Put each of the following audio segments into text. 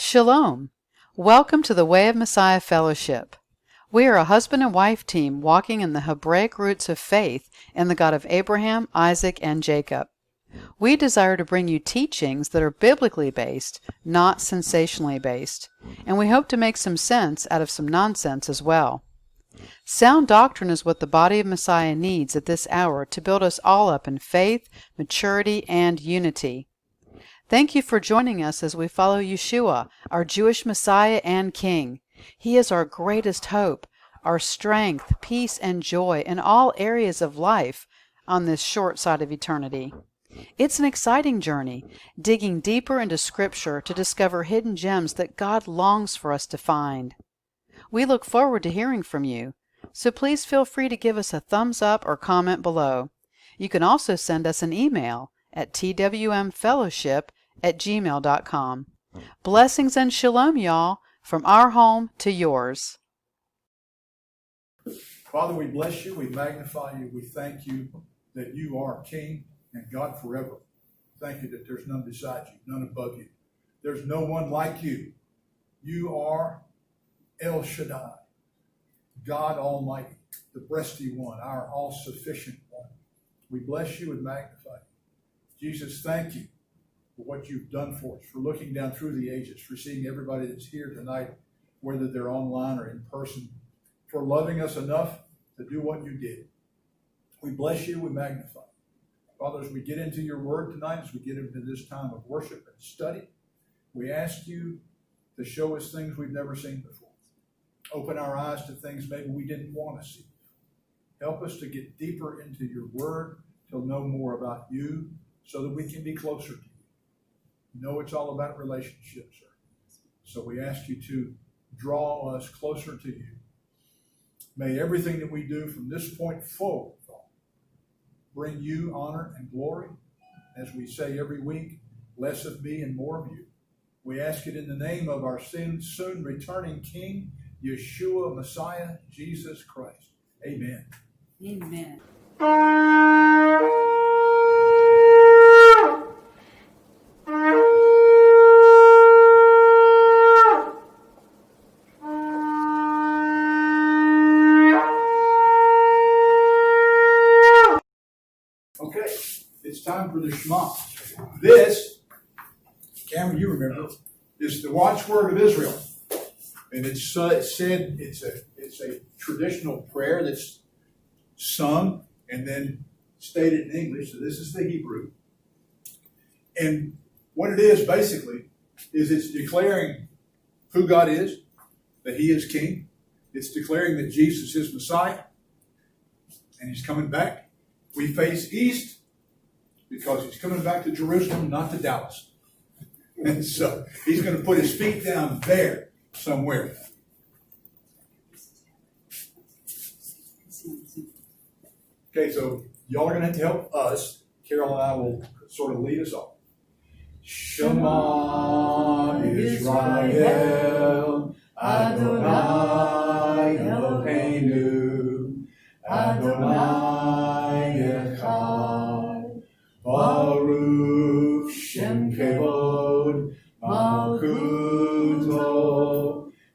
Shalom. Welcome to the Way of Messiah Fellowship. We are a husband and wife team walking in the Hebraic roots of faith in the God of Abraham, Isaac, and Jacob. We desire to bring you teachings that are biblically based, not sensationally based, and we hope to make some sense out of some nonsense as well. Sound doctrine is what the body of Messiah needs at this hour to build us all up in faith, maturity, and unity. Thank you for joining us as we follow Yeshua, our Jewish Messiah and King. He is our greatest hope, our strength, peace, and joy in all areas of life on this short side of eternity. It's an exciting journey, digging deeper into Scripture to discover hidden gems that God longs for us to find. We look forward to hearing from you, so please feel free to give us a thumbs up or comment below. You can also send us an email at twmfellowship@gmail.com. Blessings and shalom, y'all, from our home to yours. Father, we bless you, we magnify you, we thank you that you are King and God forever. Thank you that there's none beside you, none above you. There's no one like you. You are El Shaddai, God Almighty, the breasty one, our all-sufficient one. We bless you and magnify you. Jesus, thank you for what you've done for us, for looking down through the ages, for seeing everybody that's here tonight, whether they're online or in person, for loving us enough to do what you did. We bless you, we magnify you. Father, as we get into your word tonight, as we get into this time of worship and study, we ask you to show us things we've never seen before. Open our eyes to things maybe we didn't want to see. Help us to get deeper into your word, to know more about you, so that we can be closer to you. You know it's all about relationships, sir. So we ask you to draw us closer to you. May everything that we do from this point forward, Father, bring you honor and glory. As we say every week, less of me and more of you. We ask it in the name of our soon returning King, Yeshua, Messiah, Jesus Christ. Amen. Amen. Okay, it's time for the Shema. This, Cameron, you remember, is the watchword of Israel. And it's said it's a traditional prayer that's sung and then stated in English. So this is the Hebrew. And what it is basically is it's declaring who God is, that he is king. It's declaring that Jesus is Messiah and he's coming back. We face east because he's coming back to Jerusalem, not to Dallas. And so he's going to put his feet down there somewhere. Okay, so y'all are going to have to help us. Carol and I will sort of lead us off. Shema Israel, Adonai Eloheinu, Adonai Echad, Baruch Shem Kevod, Malchuto,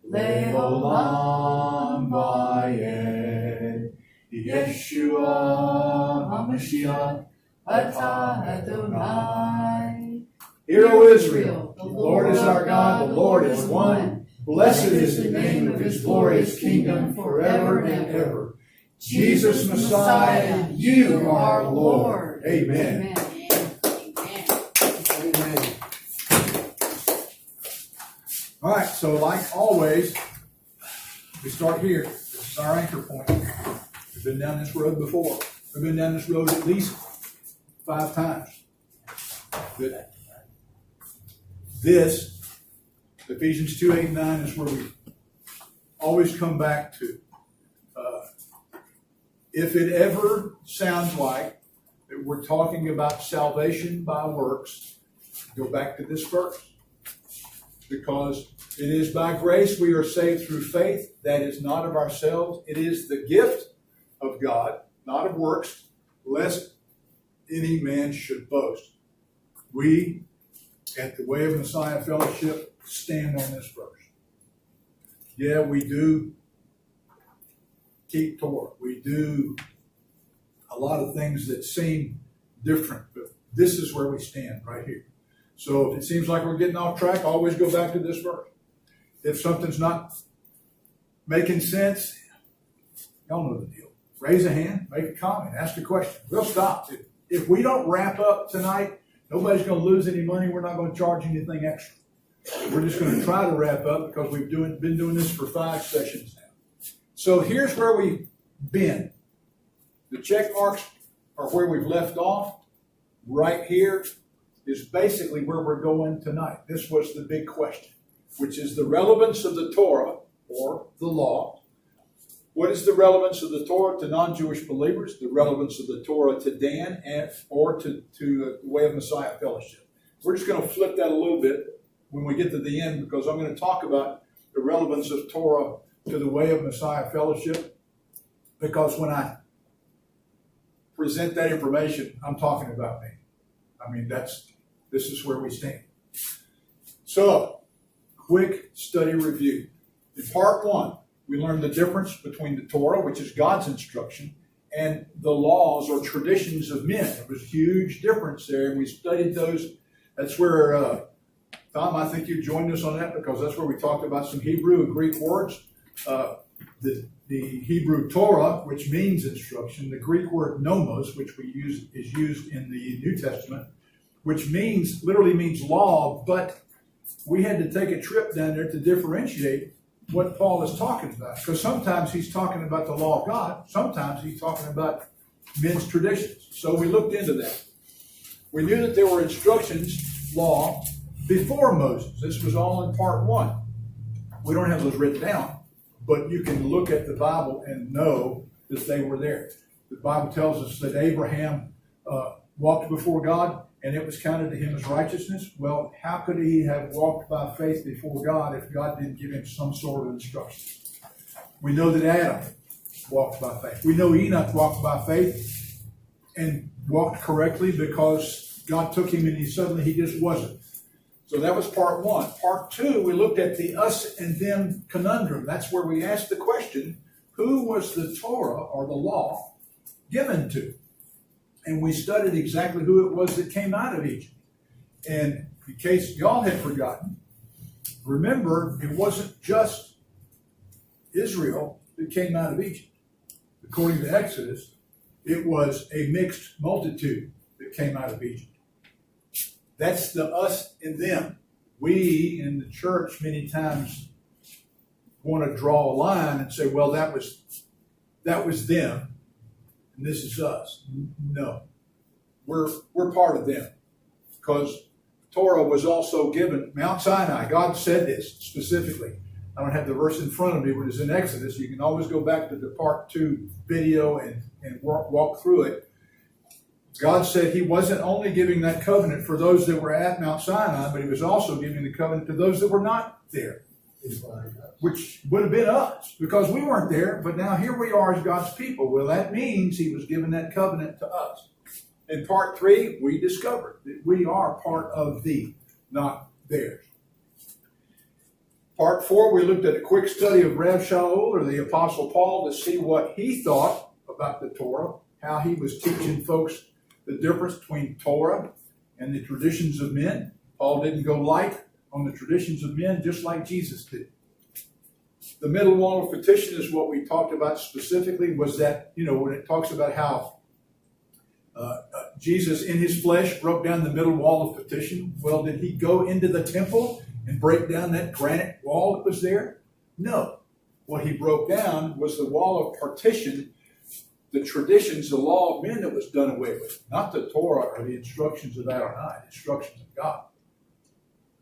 Leolam Vayed, Yeshua HaMashiach, Atah Adonai. Hear, O Israel, the Lord is our God, the Lord is one. Blessed is the name of his glorious kingdom forever and ever. Jesus Messiah, you are Lord. Amen. Amen. All right, so like always, we start here. This is our anchor point. We've been down this road before. We've been down this road at least 5 times. Good. This, Ephesians 2:8-9, is where we always come back to. If it ever sounds like that we're talking about salvation by works, go back to this verse. Because it is by grace we are saved through faith. That is not of ourselves. It is the gift of God, not of works, lest any man should boast. We at the Way of Messiah Fellowship stand on this verse. Yeah, we do keep Torah. We do a lot of things that seem different, but this is where we stand right here. So if it seems like we're getting off track, always go back to this verse. If something's not making sense, y'all know the deal. Raise a hand, make a comment, ask a question. We'll stop. If we don't wrap up tonight, nobody's going to lose any money. We're not going to charge anything extra. We're just going to try to wrap up because we've been doing this for 5 sessions now. So here's where we've been. The check marks are where we've left off. Right here is basically where we're going tonight. This was the big question, which is the relevance of the Torah or the law. What is the relevance of the Torah to non-Jewish believers? The relevance of the Torah to Dan or to the Way of Messiah Fellowship. We're just going to flip that a little bit when we get to the end, because I'm going to talk about the relevance of Torah to the Way of Messiah Fellowship, because when I present that information, I'm talking about me. I mean, this is where we stand. So, quick study review. In part 1, we learned the difference between the Torah, which is God's instruction, and the laws or traditions of men. There was a huge difference there, and we studied those. That's where, Tom, I think you joined us on that, because that's where we talked about some Hebrew and Greek words. The Hebrew Torah, which means instruction, the Greek word nomos, which is used in the New Testament, which literally means law, but we had to take a trip down there to differentiate what Paul is talking about. Because sometimes he's talking about the law of God, sometimes he's talking about men's traditions. So we looked into that. We knew that there were instructions, law, before Moses. This was all in part 1. We don't have those written down, but you can look at the Bible and know that they were there. The Bible tells us that Abraham walked before God, and it was counted to him as righteousness. Well, how could he have walked by faith before God if God didn't give him some sort of instruction? We know that Adam walked by faith. We know Enoch walked by faith and walked correctly because God took him and suddenly he just wasn't. So that was part 1. Part 2, we looked at the us and them conundrum. That's where we asked the question, who was the Torah or the law given to? And we studied exactly who it was that came out of Egypt. And in case y'all had forgotten, remember, it wasn't just Israel that came out of Egypt. According to Exodus, it was a mixed multitude that came out of Egypt. That's the us and them. We in the church many times want to draw a line and say, well, that was them, and this is us. No, we're part of them, because Torah was also given Mount Sinai. God said this specifically. I don't have the verse in front of me, but it's in Exodus. You can always go back to the part 2 video and walk through it. God said he wasn't only giving that covenant for those that were at Mount Sinai, but he was also giving the covenant to those that were not there, which would have been us, because we weren't there, but now here we are as God's people. Well, that means he was giving that covenant to us. In part 3, we discovered that we are part of thee, not theirs. Part 4, we looked at a quick study of Rav Shaul, or the Apostle Paul, to see what he thought about the Torah, how he was teaching folks the difference between Torah and the traditions of men. Paul didn't go light on the traditions of men, just like Jesus did. The middle wall of petition is what we talked about specifically, was that, when it talks about how Jesus in his flesh broke down the middle wall of petition. Well, did he go into the temple and break down that granite wall that was there? No. What he broke down was the wall of partition, the traditions, the law of men that was done away with, not the Torah or the instructions of Adonai, the instructions of God.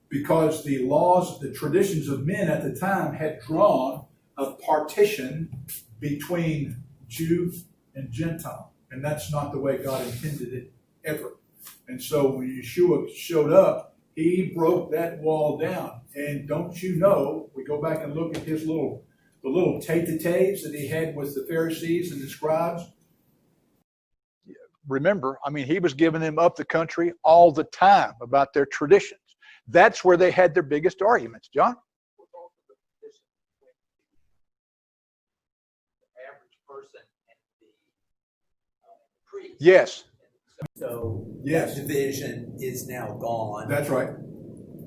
Because the laws, the traditions of men at the time had drawn a partition between Jew and Gentile. And that's not the way God intended it ever. And so when Yeshua showed up, he broke that wall down. And don't you know, we go back and look at his the little tete-a-tetes that he had with the Pharisees and the scribes. Remember, he was giving them up the country all the time about their traditions. That's where they had their biggest arguments. John? Average person and the priest. Yes. So Yes. that division is now gone. That's right.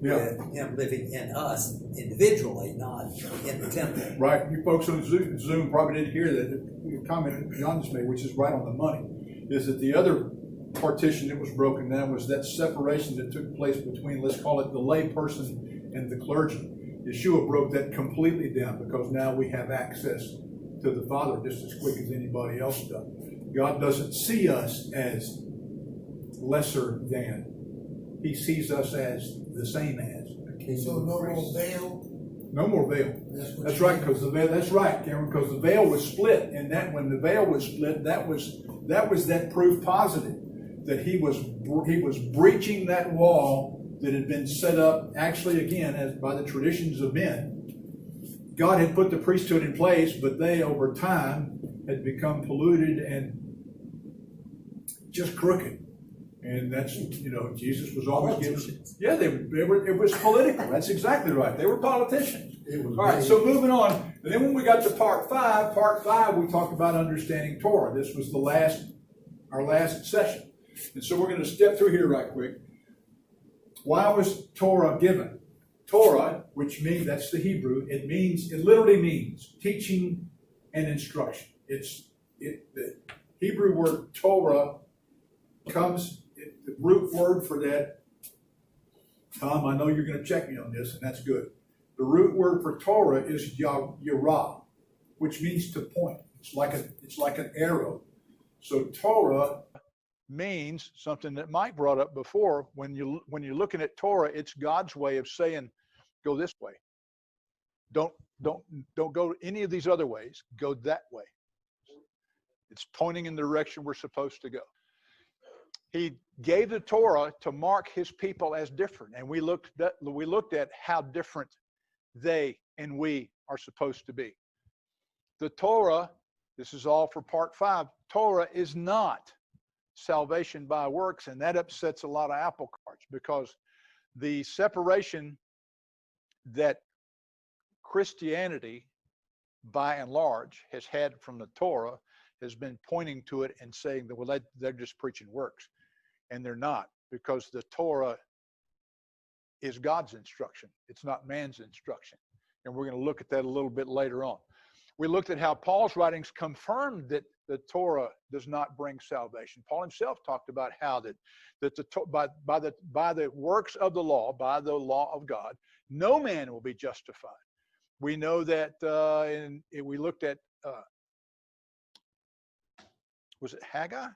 Yeah. With him living in us individually, not in the temple. Right. You folks on Zoom probably didn't hear that. The comment John just made, which is right on the money, is that the other partition that was broken down was that separation that took place between, let's call it the lay person and the clergy. Yeshua broke that completely down because now we have access to the Father just as quick as anybody else does. God doesn't see us as lesser than. He sees us as the same as. So no more veil? No more veil. That's right, because the veil. That's right, Cameron. Because the veil was split, and that when the veil was split, that was that proof positive that he was breaching that wall that had been set up. Actually, again, as by the traditions of men, God had put the priesthood in place, but they, over time, had become polluted and just crooked. And that's, Jesus was always giving. Yeah, they were. It was political. That's exactly right. They were politicians. All right. So moving on. And then when we got to part five, we talked about understanding Torah. This was our last session. And so we're going to step through here right quick. Why was Torah given? Torah, which means, that's the Hebrew. It literally means teaching and instruction. The Hebrew word Torah comes. The root word for that, Tom, I know you're going to check me on this, and that's good. The root word for Torah is Yerah, which means to point. It's like an arrow. So Torah means something that Mike brought up before. When you're looking at Torah, it's God's way of saying, go this way. Don't go any of these other ways. Go that way. It's pointing in the direction we're supposed to go. He gave the Torah to mark his people as different, and we looked at how different they and we are supposed to be. The Torah, this is all for part 5, Torah is not salvation by works, and that upsets a lot of apple carts, because the separation that Christianity, by and large, has had from the Torah has been pointing to it and saying that, well, they're just preaching works. And they're not, because the Torah is God's instruction. It's not man's instruction. And we're going to look at that a little bit later on. We looked at how Paul's writings confirmed that the Torah does not bring salvation. Paul himself talked about how by the works of the law, by the law of God, no man will be justified. We know that, we looked at, was it Haggai?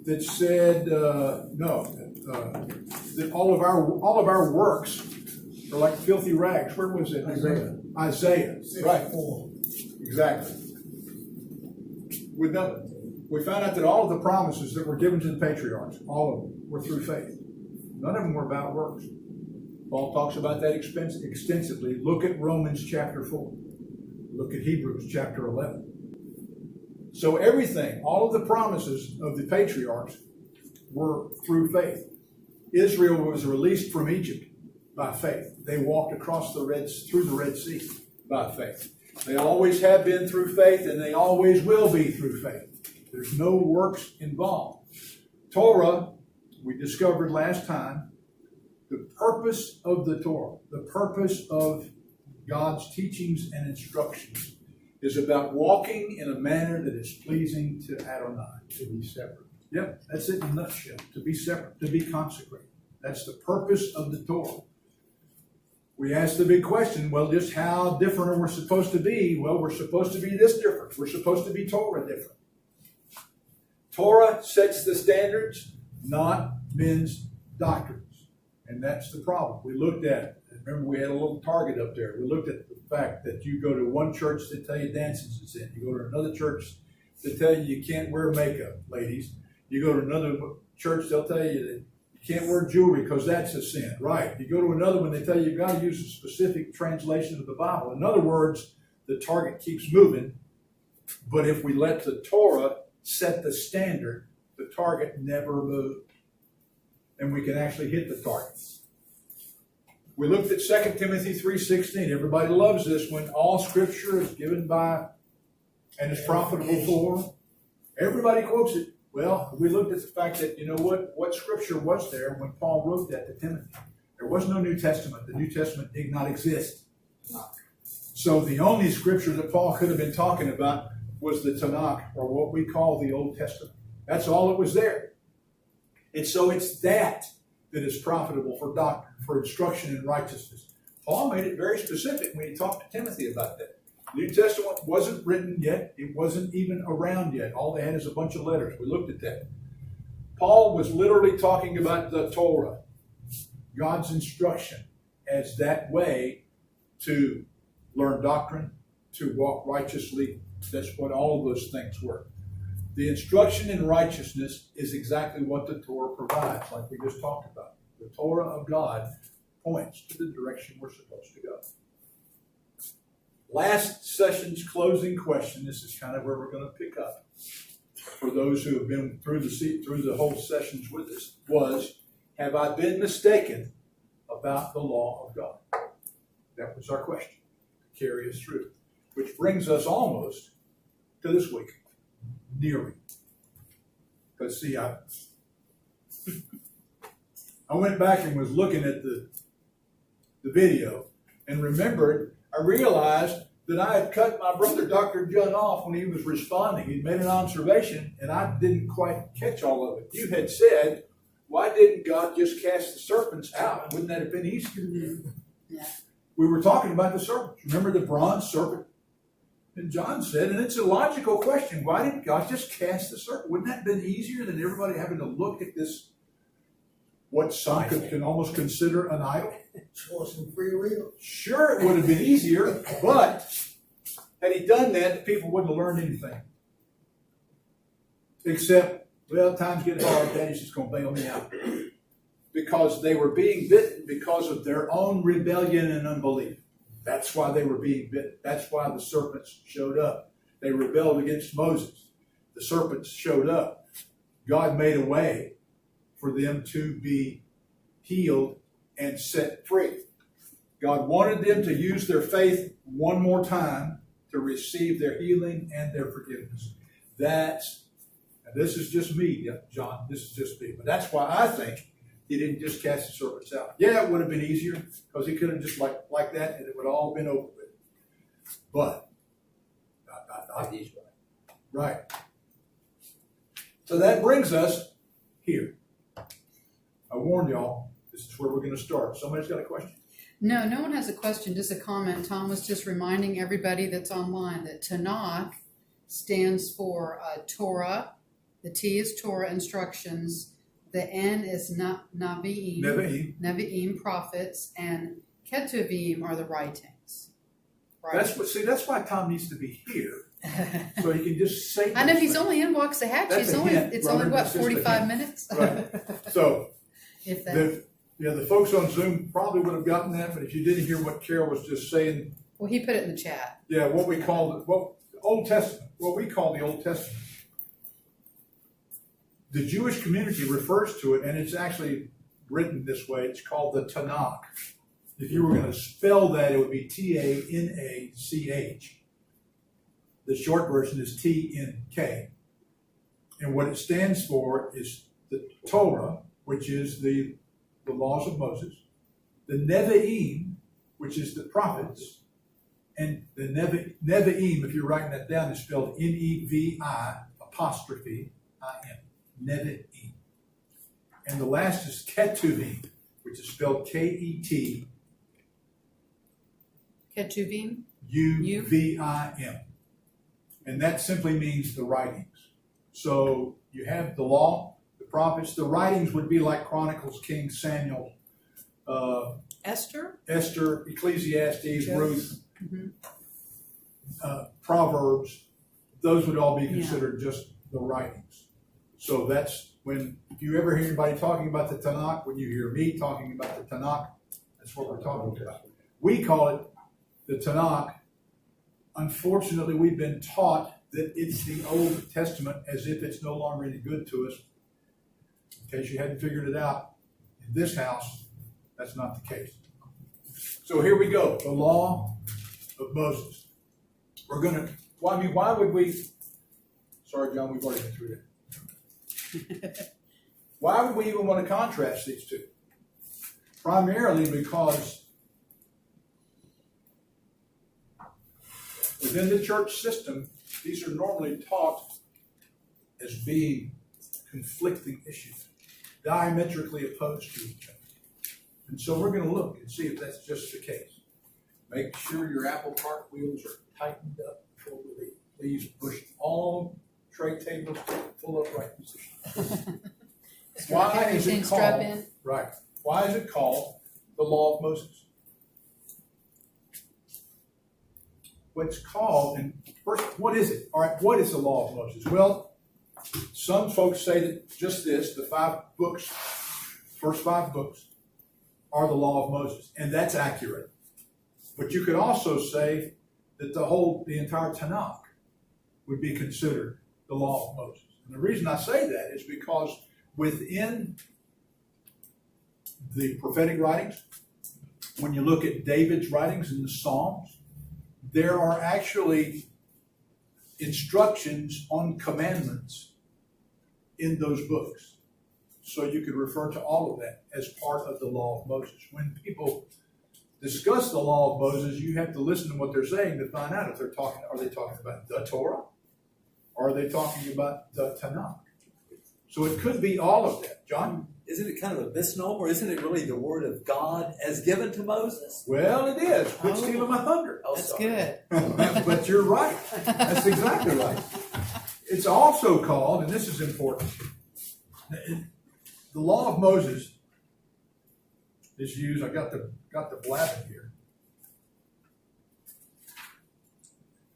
that said that all of our works are like filthy rags. Where was it? Isaiah. Right. Exactly. We found out that all of the promises that were given to the patriarchs, all of them, were through faith. None of them were about works. Paul talks about that extensively. Look at Romans chapter 4. Look at Hebrews chapter 11. So everything, all of the promises of the patriarchs were through faith. Israel was released from Egypt by faith. They walked across through the Red Sea by faith. They always have been through faith, and they always will be through faith. There's no works involved. Torah, we discovered last time, the purpose of the Torah, the purpose of God's teachings and instructions is about walking in a manner that is pleasing to Adonai. To be separate. Yep, that's it in a nutshell. To be separate, to be consecrated. That's the purpose of the Torah. We asked the big question, well, just how different are we supposed to be? Well, we're supposed to be this different. We're supposed to be Torah different. Torah sets the standards, not men's doctrines. And that's the problem. We looked at it. Remember, we had a little target up there. We looked at the fact that you go to one church, they tell you dancing is a sin. You go to another church, they tell you can't wear makeup, ladies. You go to another church, they'll tell you that you can't wear jewelry because that's a sin. Right. You go to another one, they tell you you've got to use a specific translation of the Bible. In other words, the target keeps moving. But if we let the Torah set the standard, the the target never moved. And we can actually hit the target. We looked at 2 Timothy 3:16. Everybody loves this one. All scripture is given by and is profitable for. Everybody quotes it. Well, we looked at the fact that, what scripture was there when Paul wrote that to Timothy? There was no New Testament. The New Testament did not exist. So the only scripture that Paul could have been talking about was the Tanakh, or what we call the Old Testament. That's all that was there. And so it's that is profitable for doctrine, for instruction in righteousness. Paul made it very specific when he talked to Timothy about that. The New Testament wasn't written yet. It wasn't even around yet. All they had is a bunch of letters. We looked at that. Paul was literally talking about the Torah, God's instruction, as that way to learn doctrine, to walk righteously. That's what all of those things were. The instruction in righteousness is exactly what the Torah provides, like we just talked about. The Torah of God points to the direction we're supposed to go. Last session's closing question, this is kind of where we're going to pick up for those who have been through the whole sessions with us, was, have I been mistaken about the law of God? That was our question to carry us through, which brings us almost to this week. Nearly. Because see, I went back and was looking at the video and remembered, I realized that I had cut my brother Dr. Judd off when he was responding. He'd made an observation and I didn't quite catch all of it. You had said, why didn't God just cast the serpents out? Wouldn't that have been easier? Yeah. We were talking about the serpents. Remember the bronze serpent? And John said, and it's a logical question, why didn't God just cast the serpent? Wouldn't that have been easier than everybody having to look at this, what some can almost consider an idol? Choice and free will. Sure, it would have been easier, but had he done that, the people wouldn't have learned anything. Except, well, times get hard, Daddy's just going to bail me out. Because they were being bitten because of their own rebellion and unbelief. That's why they were being bitten. That's why the serpents showed up. They rebelled against Moses. The serpents showed up. God made a way for them to be healed and set free. God wanted them to use their faith one more time to receive their healing and their forgiveness. And this is just me, John. This is just me. But that's why I think he didn't just cast the serpents out. Yeah, it would have been easier because he could have just like that and it would have all been over with. But, right. So that brings us here. I warned y'all, this is where we're going to start. Somebody's got a question? No one has a question, just a comment. Tom was just reminding everybody that's online that Tanakh stands for Torah. The T is Torah, instructions. The N is Nevi'im, prophets, and Ketuvim are the writings. Right? That's why Tom needs to be here. So he can just say I know he's only in Waxahachie. It's only what, 45 minutes? Right. So if that. the folks on Zoom probably would have gotten that, but if you didn't hear what Carol was just saying. Well, he put it in the chat. Yeah, what we call Old Testament, what we call the Old Testament. The Jewish community refers to it, and it's actually written this way. It's called the Tanakh. If you were going to spell that, it would be Tanach. The short version is TNK. And what it stands for is the Torah, which is the laws of Moses, the Nevi'im, which is the prophets, and the Nevi'im, if you're writing that down, is spelled Nevi'. Nevi'im. And the last is Ketuvim, which is spelled Ketuvim. Ketuvim? Uvim. And that simply means the writings. So you have the law, the prophets. The writings would be like Chronicles, Kings, Samuel, Esther, Ecclesiastes, Ruth, Proverbs. Those would all be considered just the writings. So that's if you ever hear anybody talking about the Tanakh, when you hear me talking about the Tanakh, that's what we're talking about. We call it the Tanakh. Unfortunately, we've been taught that it's the Old Testament as if it's no longer any good to us. In case you hadn't figured it out, in this house, that's not the case. So here we go, the law of Moses. We're going to, well, I mean, why would we, sorry, John, we've already been through that. Why would we even want to contrast these two? Primarily because within the church system, these are normally taught as being conflicting issues, diametrically opposed to each other. And so we're going to look and see if that's just the case. Make sure your apple cart wheels are tightened up before we leave. Please push all tray tables to full upright position. Why is it called, right, why is it called the law of Moses? What's called, and first, what is it? All right, what is the law of Moses? Well, some folks say that just this, the 5 books, first 5 books, are the law of Moses, and that's accurate. But you could also say that the entire Tanakh would be considered the law of Moses. And the reason I say that is because within the prophetic writings, when you look at David's writings in the Psalms, there are actually instructions on commandments in those books. So you could refer to all of that as part of the law of Moses. When people discuss the law of Moses, you have to listen to what they're saying to find out if are they talking about the Torah, or are they talking about the Tanakh? So it could be all of that. John? Isn't it kind of a misnomer? Isn't it really the word of God as given to Moses? Well, it is. Quit stealing my thunder. Oh, That's sorry. good. But you're right. That's exactly right. It's also called, and this is important, the law of Moses is used, I got the blabbing here.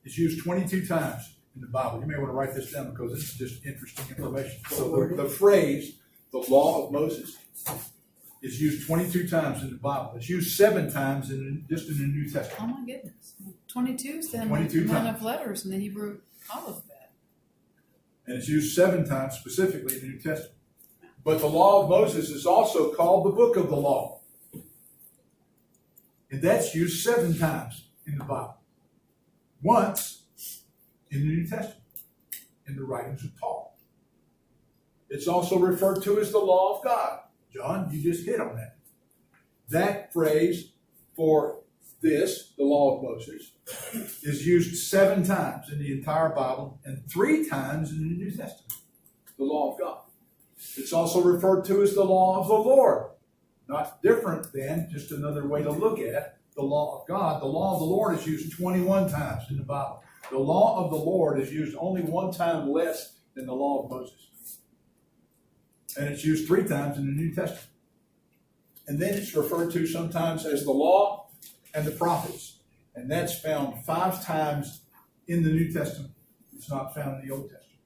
It's used 22 times in the Bible. You may want to write this down because this is just interesting information. So the phrase, the law of Moses, is used 22 times in the Bible. It's used 7 times just in the New Oh Testament. my goodness. 22 is the 22 amount times. of letters in the Hebrew alphabet. And it's used 7 times specifically in the New Testament. But the law of Moses is also called the book of the law. And that's used 7 times in the Bible. Once in the New Testament, in the writings of Paul. It's also referred to as the law of God. John, you just hit on that. That phrase for this, the law of Moses, is used 7 times in the entire Bible and 3 times in the New Testament, the law of God. It's also referred to as the law of the Lord. Not different than, just another way to look at the law of God. The law of the Lord is used 21 times in the Bible. The law of the Lord is used only 1 time less than the law of Moses. And it's used 3 times in the New Testament. And then it's referred to sometimes as the law and the prophets. And that's found 5 times in the New Testament. It's not found in the Old Testament.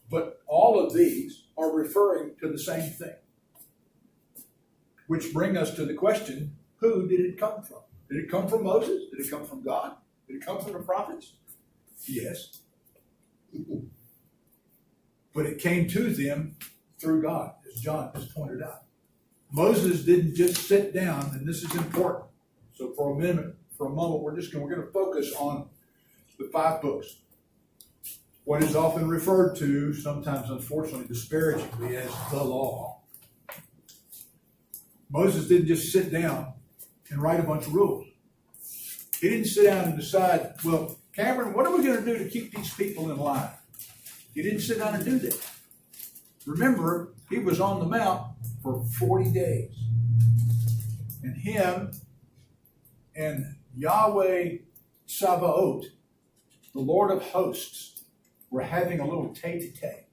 But all of these are referring to the same thing. Which bring us to the question, who did it come from? Did it come from Moses? Did it come from God? Did it come from the prophets? Yes. But it came to them through God, as John just pointed out. Moses didn't just sit down, and this is important. So for a moment, we're going to focus on the 5 books. What is often referred to, sometimes unfortunately disparagingly, as the law. Moses didn't just sit down and write a bunch of rules. He didn't sit down and decide, well, Cameron, what are we going to do to keep these people in line? He didn't sit down and do that. Remember, he was on the mount for 40 days. And him and Yahweh Sabaoth, the Lord of hosts, were having a little tete-a-tete.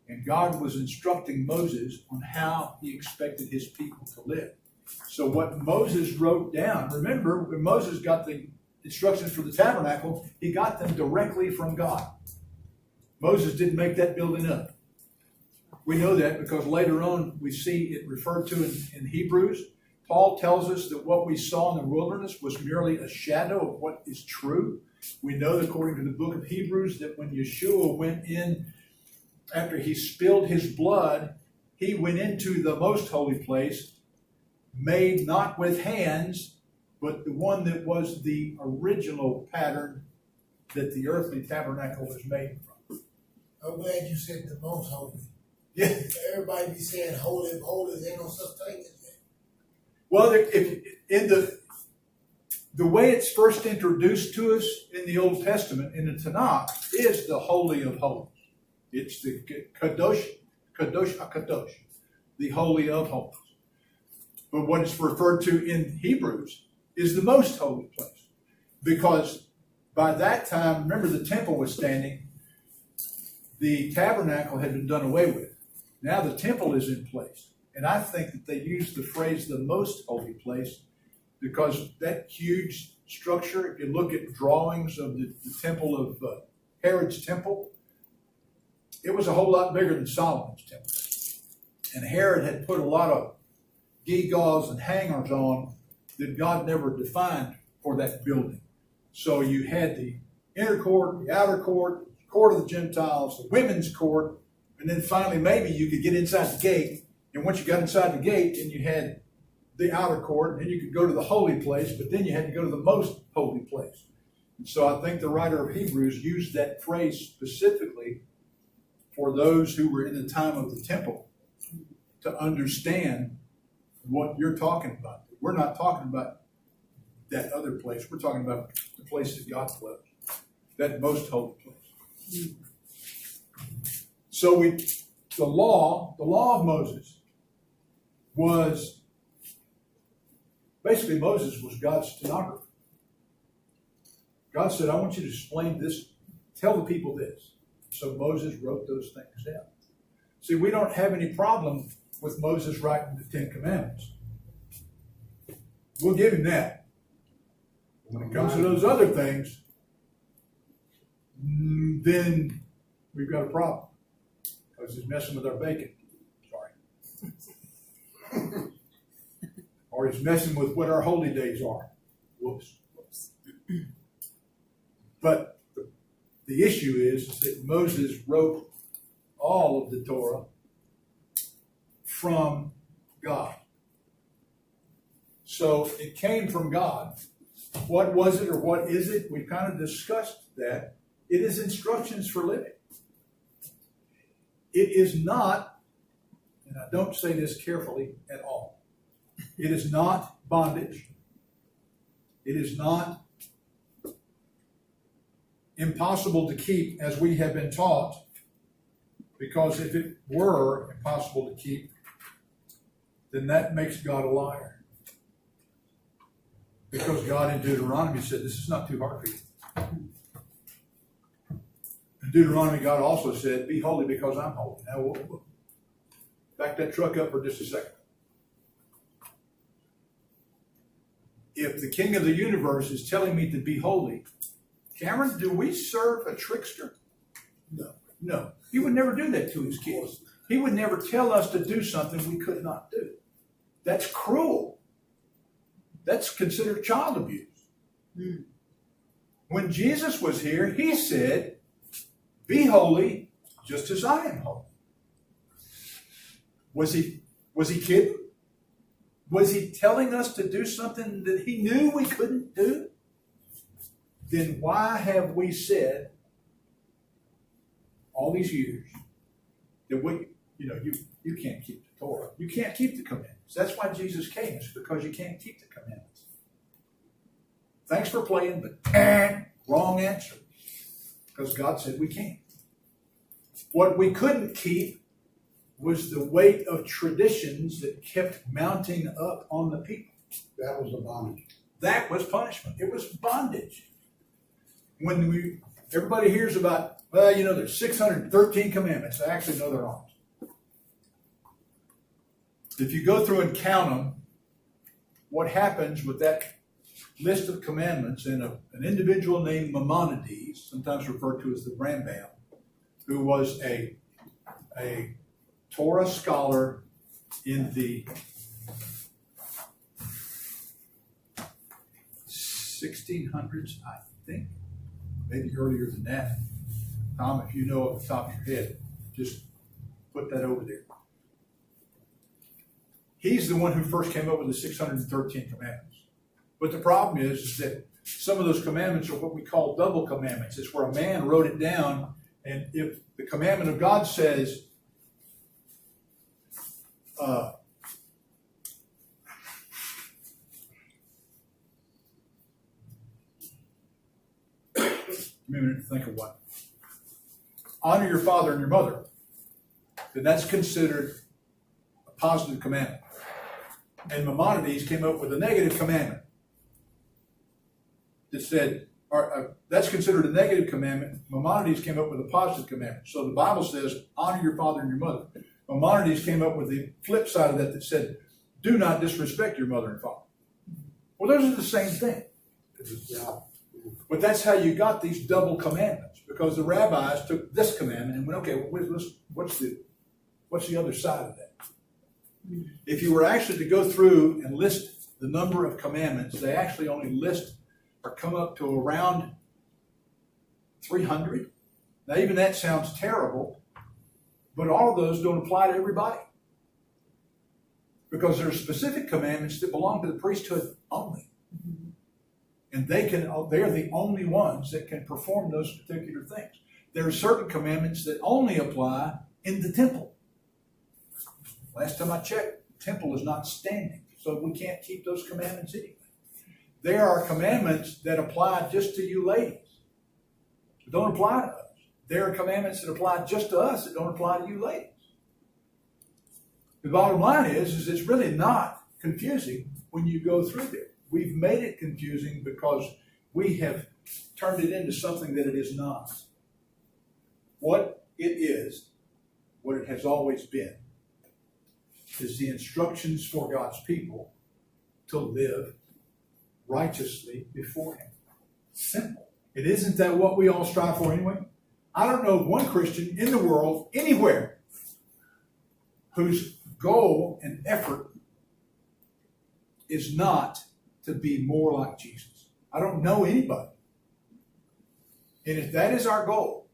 And God was instructing Moses on how he expected his people to live. So what Moses wrote down, remember, when Moses got the instructions for the tabernacle, he got them directly from God. Moses didn't make that building up. We know that because later on we see it referred to in Hebrews. Paul tells us that what we saw in the wilderness was merely a shadow of what is true. We know, according to the book of Hebrews, that when Yeshua went in after he spilled his blood he went into the most holy place, made not with hands, but the one that was the original pattern that the earthly tabernacle was made from. I'm glad you said the most holy. Yeah. Everybody be saying holy, holy. There ain't no such thing as that. Well, if in the way it's first introduced to us in the Old Testament, in the Tanakh, is the Holy of Holies. It's the Kadosh HaKadosh, the Holy of Holies. But what it's referred to in Hebrews is the most holy place. Because by that time, remember, the temple was standing. The tabernacle had been done away with. Now the temple is in place. And I think that they use the phrase the most holy place because that huge structure, if you look at drawings of the temple of Herod's temple, it was a whole lot bigger than Solomon's temple. And Herod had put a lot of gewgaws and hangers on that God never defined for that building. So you had the inner court, the outer court, the court of the Gentiles, the women's court, and then finally maybe you could get inside the gate. And once you got inside the gate, then you had the outer court, and then you could go to the holy place, but then you had to go to the most holy place. And so I think the writer of Hebrews used that phrase specifically for those who were in the time of the temple to understand what you're talking about. We're not talking about that other place. We're talking about the place that God dwells, that most holy place. So the law of Moses was, basically Moses was God's stenographer. God said, I want you to explain this, tell the people this. So Moses wrote those things down. See, we don't have any problem with Moses writing the Ten Commandments. We'll give him that. When it comes to those other things, then we've got a problem. Because he's messing with our bacon. Sorry. Or he's messing with what our holy days are. Whoops. But the issue is that Moses wrote all of the Torah from God. So it came from God. What was it or what is it? We kind of discussed that. It is instructions for living. It is not, and I don't say this carefully at all, it is not bondage. It is not impossible to keep as we have been taught, because if it were impossible to keep, then that makes God a liar. Because God in Deuteronomy said, this is not too hard for you. In Deuteronomy, God also said, be holy because I'm holy. Now, we'll back that truck up for just a second. If the King of the universe is telling me to be holy, Cameron, do we serve a trickster? No. No. He would never do that to his kids. He would never tell us to do something we could not do. That's cruel. That's considered child abuse. When Jesus was here, he said, be holy just as I am holy. Was he kidding? Was he telling us to do something that he knew we couldn't do? Then why have we said all these years that you can't keep the Torah. You can't keep the commandments. That's why Jesus came. It's because you can't keep the commandments. Thanks for playing, but wrong answer. Because God said we can't. What we couldn't keep was the weight of traditions that kept mounting up on the people. That was a bondage. That was punishment. It was bondage. When everybody hears about, there's 613 commandments. I actually know there aren't. If you go through and count them, what happens with that list of commandments, and an individual named Maimonides, sometimes referred to as the Rambam, who was a Torah scholar in the 1600s, I think, maybe earlier than that. Tom, if you know off the top of your head, just put that over there. He's the one who first came up with the 613 commandments. But the problem is that some of those commandments are what we call double commandments. It's where a man wrote it down, and if the commandment of God says, give me a minute to think of one. Honor your father and your mother. Then that's considered a positive commandment. And Maimonides came up with a negative commandment that said, that's considered a negative commandment. Maimonides came up with a positive commandment. So the Bible says, honor your father and your mother. Maimonides came up with the flip side of that said, do not disrespect your mother and father. Well, those are the same thing. But that's how you got these double commandments, because the rabbis took this commandment and went, okay, what's the other side of that? If you were actually to go through and list the number of commandments, they actually only list or come up to around 300. Now, even that sounds terrible, but all of those don't apply to everybody, because there are specific commandments that belong to the priesthood only. And they are the only ones that can perform those particular things. There are certain commandments that only apply in the temple. Last time I checked, the temple is not standing, so we can't keep those commandments anyway. There are commandments that apply just to you ladies. That don't apply to us. There are commandments that apply just to us that don't apply to you ladies. The bottom line is it's really not confusing when you go through there. We've made it confusing because we have turned it into something that it is not. What it is, what it has always been, is the instructions for God's people to live righteously before Him. Simple. It isn't that what we all strive for anyway? I don't know one Christian in the world, anywhere, whose goal and effort is not to be more like Jesus. I don't know anybody. And if that is our goal,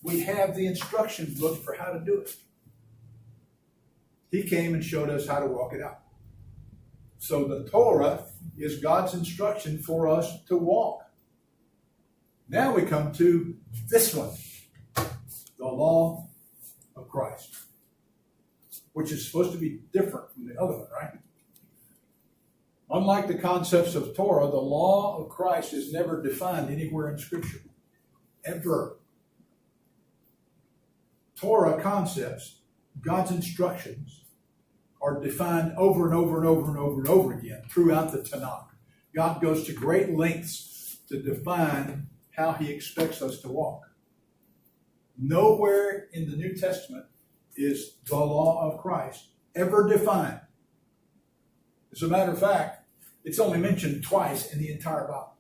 we have the instruction book for how to do it. He came and showed us how to walk it out. So the Torah is God's instruction for us to walk. Now we come to this one, the law of Christ, which is supposed to be different from the other one, right? Unlike the concepts of Torah, the law of Christ is never defined anywhere in Scripture. Ever. Torah concepts, God's instructions, are defined over and over and over and over and over again throughout the Tanakh. God goes to great lengths to define how He expects us to walk. Nowhere in the New Testament is the law of Christ ever defined. As a matter of fact, it's only mentioned twice in the entire Bible.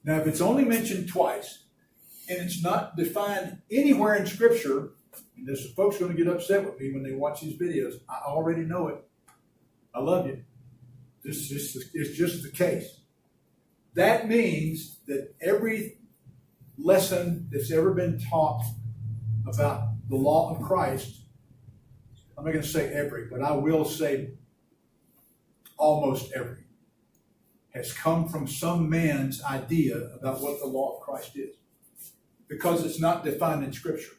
Now, if it's only mentioned twice, and it's not defined anywhere in Scripture, and there's some folks going to get upset with me when they watch these videos. I already know it. I love you. It's just the case. That means that every lesson that's ever been taught about the law of Christ, I'm not going to say every, but I will say almost every, has come from some man's idea about what the law of Christ is. Because it's not defined in Scripture.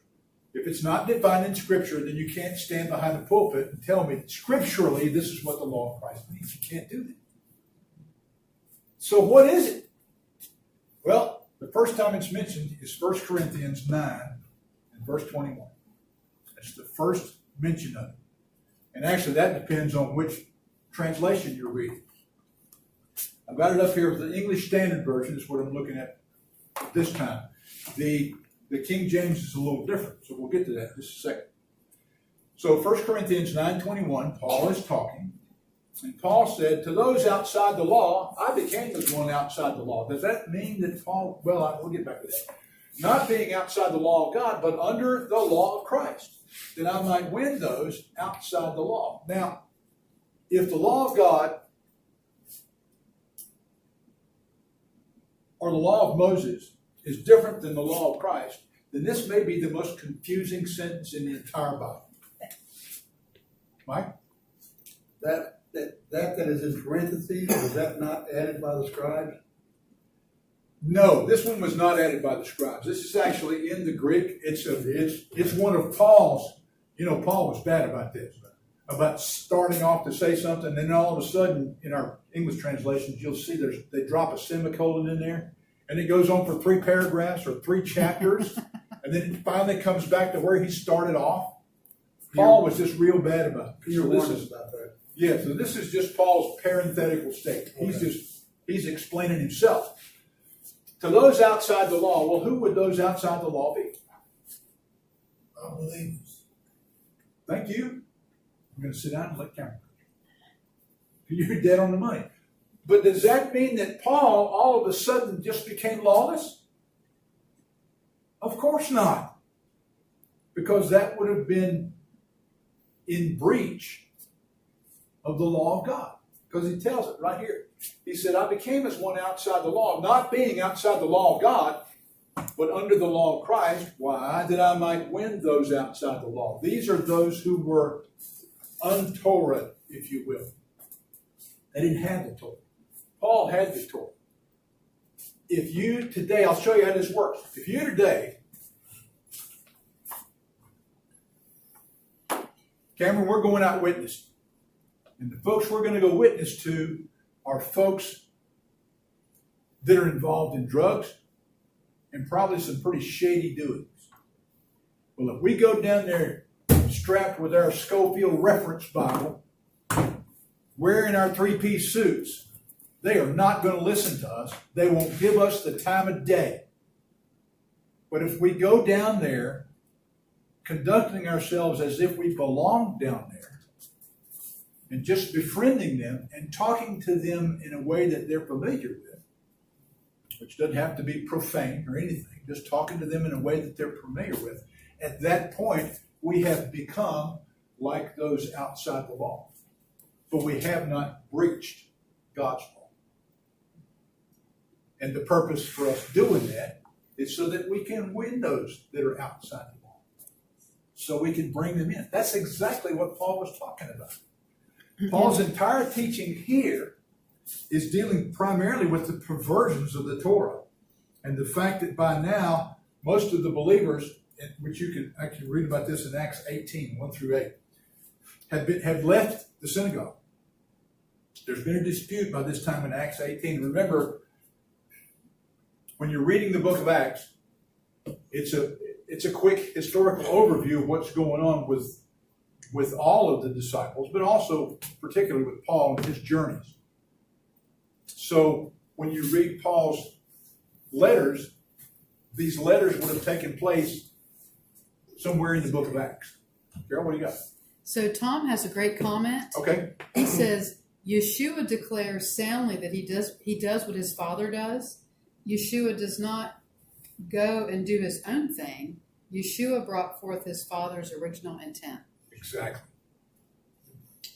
If it's not defined in Scripture, then you can't stand behind the pulpit and tell me scripturally this is what the law of Christ means. You can't do that. So what is it? Well, the first time it's mentioned is 1 Corinthians 9 and verse 21. That's the first mention of it. And actually that depends on which translation you're reading. I've got it up here. The English Standard Version is what I'm looking at this time. The King James is a little different, so we'll get to that in just a second. So 1 Corinthians 9:21, Paul is talking, and Paul said, to those outside the law, I became the one outside the law. Does that mean that Paul, we'll get back to that. Not being outside the law of God, but under the law of Christ, that I might win those outside the law. Now, if the law of God or the law of Moses is different than the law of Christ, then this may be the most confusing sentence in the entire Bible. Mike? That is in parentheses, was that not added by the scribes? No, this one was not added by the scribes. This is actually in the Greek. It's one of Paul's. You know, Paul was bad about this, about starting off to say something, and then all of a sudden, in our English translations, you'll see they drop a semicolon in there, and it goes on for 3 paragraphs or 3 chapters, and then it finally comes back to where he started off. Paul was just real bad about it. Peter warned us about that. Yeah, so this is just Paul's parenthetical statement. Okay. He's explaining himself. To those outside the law, well, who would those outside the law be? Unbelievers. Thank you. I'm going to sit down and let Cameron. You're dead on the money. But does that mean that Paul all of a sudden just became lawless? Of course not. Because that would have been in breach of the law of God. Because he tells it right here. He said, I became as one outside the law, not being outside the law of God, but under the law of Christ. Why? That I might win those outside the law. These are those who were un-Torah, if you will. They didn't have the Torah. Paul had the Torah. If you today, I'll show you how this works. If you today, Cameron, we're going out witnessing. And the folks we're going to go witness to are folks that are involved in drugs and probably some pretty shady doings. Well, if we go down there strapped with our Schofield reference Bible, wearing our 3-piece suits, they are not going to listen to us. They won't give us the time of day. But if we go down there conducting ourselves as if we belong down there, and just befriending them and talking to them in a way that they're familiar with, which doesn't have to be profane or anything, just talking to them in a way that they're familiar with, at that point, we have become like those outside the law. But we have not breached God's law. And the purpose for us doing that is so that we can win those that are outside the law. So we can bring them in. That's exactly what Paul was talking about. Paul's entire teaching here is dealing primarily with the perversions of the Torah and the fact that by now, most of the believers, which you can actually read about this in Acts 18, 1-8, have left the synagogue. There's been a dispute by this time in Acts 18. Remember, when you're reading the book of Acts, it's a quick historical overview of what's going on with all of the disciples, but also particularly with Paul and his journeys. So when you read Paul's letters, these letters would have taken place somewhere in the book of Acts. Carol, what do you got? So Tom has a great comment. Okay. He says, Yeshua declares soundly that he does what his Father does. Yeshua does not go and do his own thing. Yeshua brought forth his Father's original intent. Exactly.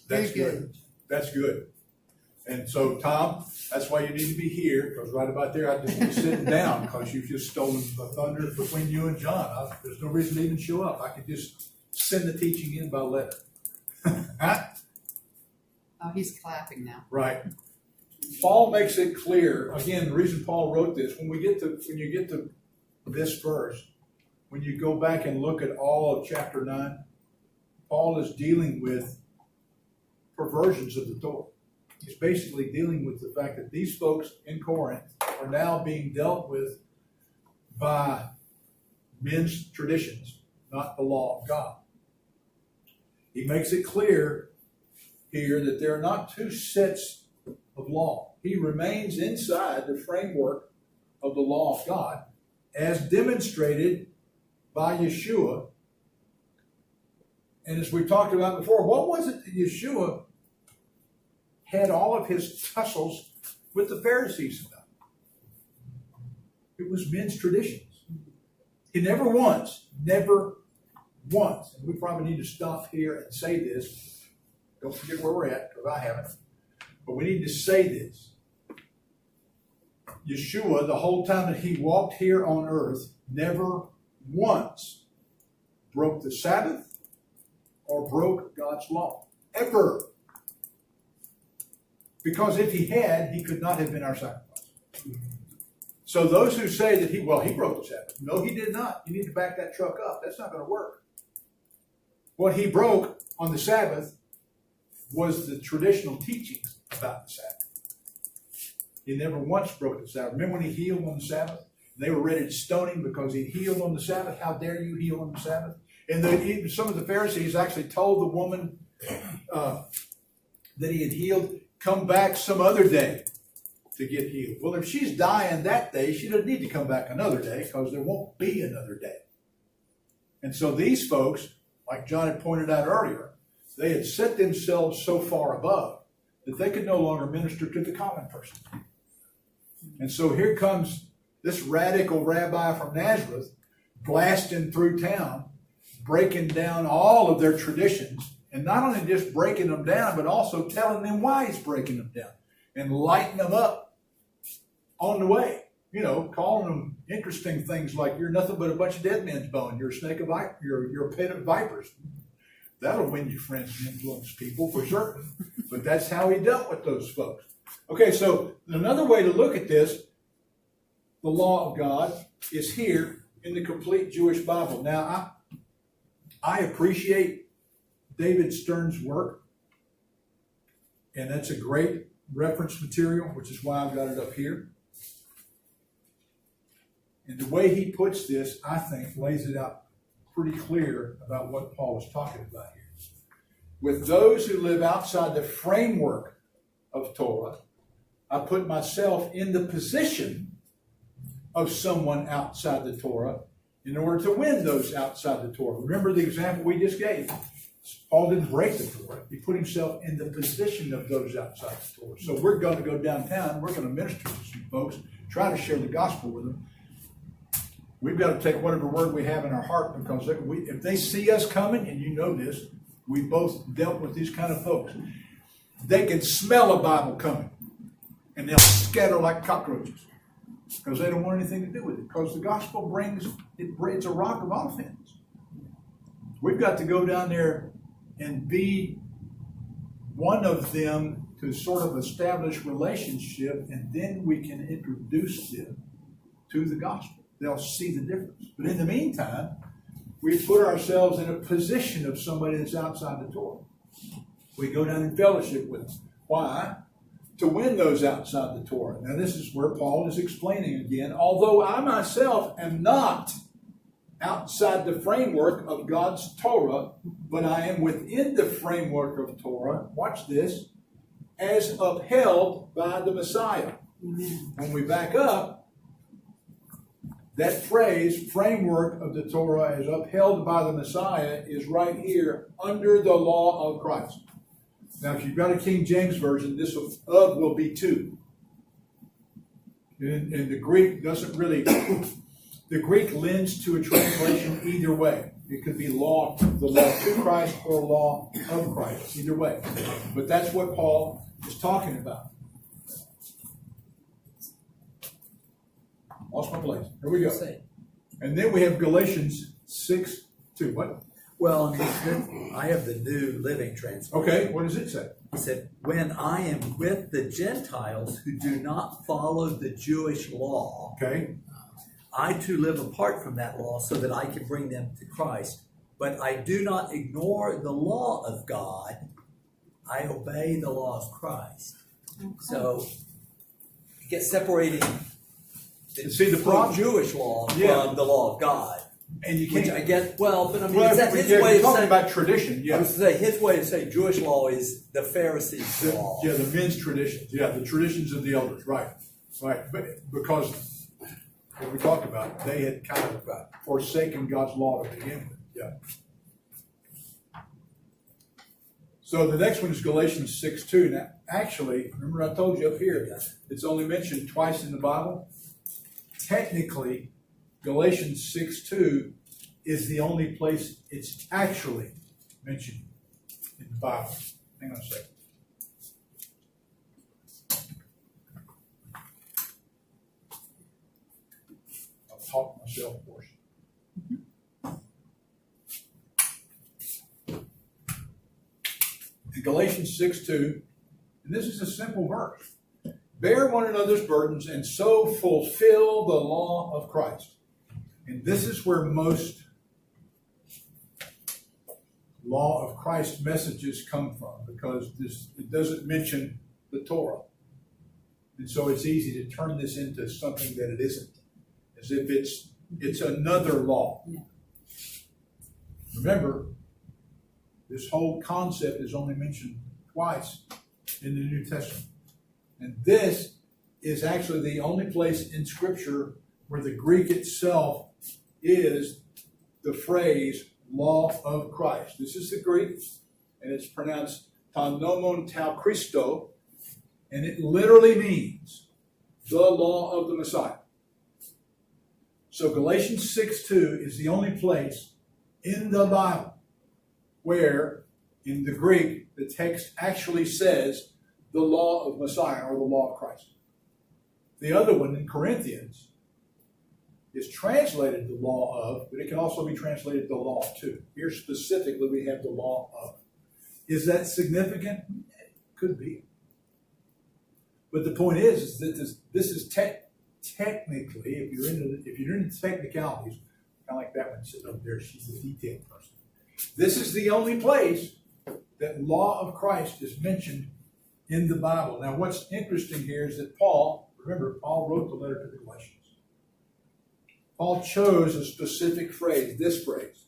That's Very good. That's good. And so, Tom, that's why you need to be here, because right about there, I just be sitting down, because you've just stolen the thunder between you and John. There's no reason to even show up. I could just send the teaching in by letter. Oh, he's clapping now. Right. Paul makes it clear. Again, the reason Paul wrote this, when you get to this verse, when you go back and look at all of chapter 9, Paul is dealing with perversions of the Torah. He's basically dealing with the fact that these folks in Corinth are now being dealt with by men's traditions, not the law of God. He makes it clear here that there are not two sets of law. He remains inside the framework of the law of God as demonstrated by Yeshua. And as we talked about before, what was it that Yeshua had all of his tussles with the Pharisees about? It was men's traditions. He never once, and we probably need to stop here and say this. Don't forget where we're at, because I haven't. But we need to say this. Yeshua, the whole time that he walked here on earth, never once broke the Sabbath or broke God's law. ever. Because if he had, he could not have been our sacrifice. So those who say that he broke the Sabbath. No, he did not. You need to back that truck up. That's not going to work. What he broke on the Sabbath was the traditional teachings about the Sabbath. He never once broke the Sabbath. Remember when he healed on the Sabbath? They were ready to stone him because he healed on the Sabbath. How dare you heal on the Sabbath? And even some of the Pharisees actually told the woman that he had healed, come back some other day to get healed. Well, if she's dying that day, she doesn't need to come back another day because there won't be another day. And so these folks, like John had pointed out earlier, they had set themselves so far above that they could no longer minister to the common person. And so here comes this radical rabbi from Nazareth blasting through town, breaking down all of their traditions, and not only just breaking them down, but also telling them why he's breaking them down and lighting them up on the way. You know, calling them interesting things like, you're nothing but a bunch of dead men's bone. You're a snake of vipers. You're a pit of vipers. That'll win you friends and influence people for certain. But that's how he dealt with those folks. Okay, so another way to look at this, the law of God, is here in the complete Jewish Bible. Now, I appreciate David Stern's work, and that's a great reference material, which is why I've got it up here. And the way he puts this, I think, lays it out pretty clear about what Paul is talking about here. With those who live outside the framework of Torah, I put myself in the position of someone outside the Torah in order to win those outside the Torah. Remember the example we just gave. Paul didn't break the Torah. He put himself in the position of those outside the Torah. So we're going to go downtown. We're going to minister to some folks, try to share the gospel with them. We've got to take whatever word we have in our heart, because if they see us coming, and you know this, we both dealt with these kind of folks. They can smell a Bible coming, and they'll scatter like cockroaches because they don't want anything to do with it. Because the gospel it's a rock of offense. We've got to go down there and be one of them to sort of establish relationship, and then we can introduce them to the gospel. They'll see the difference. But in the meantime, we put ourselves in a position of somebody that's outside the Torah. We go down in fellowship with them. Why? To win those outside the Torah. Now this is where Paul is explaining again, although I myself am not outside the framework of God's Torah, but I am within the framework of Torah, watch this, as upheld by the Messiah. When we back up, that phrase, framework of the Torah as upheld by the Messiah, is right here under the law of Christ. Now, if you've got a King James Version, this of will be two. And the Greek doesn't really, the Greek lends to a translation either way. It could be the law to Christ or law of Christ, either way. But that's what Paul is talking about. Lost my place. Here we go. And then we have Galatians 6:2. What? Well, I have the New Living Translation. Okay, what does it say? He said, when I am with the Gentiles who do not follow the Jewish law, Okay. I too live apart from that law so that I can bring them to Christ. But I do not ignore the law of God. I obey the law of Christ. Okay. So you get separating the problem, Jewish law from the law of God. And you can't. Which I get, but I mean, that's his way of talking about tradition. Yeah. I was to say, his way of saying Jewish law is the Pharisees' law. Yeah, the men's traditions. Yeah, the traditions of the elders. Right. Right. But because what we talked about, they had kind of forsaken God's law to begin with. Yeah. So the next one is Galatians 6:2. Now, actually, remember I told you up here, it's only mentioned twice in the Bible. Technically, Galatians 6:2 is the only place it's actually mentioned in the Bible. Hang on a second. I'll talk myself for you. In Galatians 6:2, and this is a simple verse. Bear one another's burdens and so fulfill the law of Christ. And this is where most law of Christ messages come from, because it doesn't mention the Torah. And so it's easy to turn this into something that it isn't, as if it's another law. Yeah. Remember, this whole concept is only mentioned twice in the New Testament. And this is actually the only place in Scripture where the Greek itself is the phrase law of Christ. This is the Greek, and it's pronounced ta nomon tau Christo, and it literally means the law of the Messiah. So Galatians 6:2 is the only place in the Bible where, in the Greek, the text actually says the law of Messiah, or the law of Christ. The other one in Corinthians is translated the law of, but it can also be translated the law to. Here specifically we have the law of. Is that significant? It could be. But the point is that this is technically, if you're into technicalities, kind of like that one sitting up there, she's a detail person. This is the only place that law of Christ is mentioned in the Bible. Now, what's interesting here is that Paul wrote the letter to the Galatians. Paul chose a specific phrase, this phrase,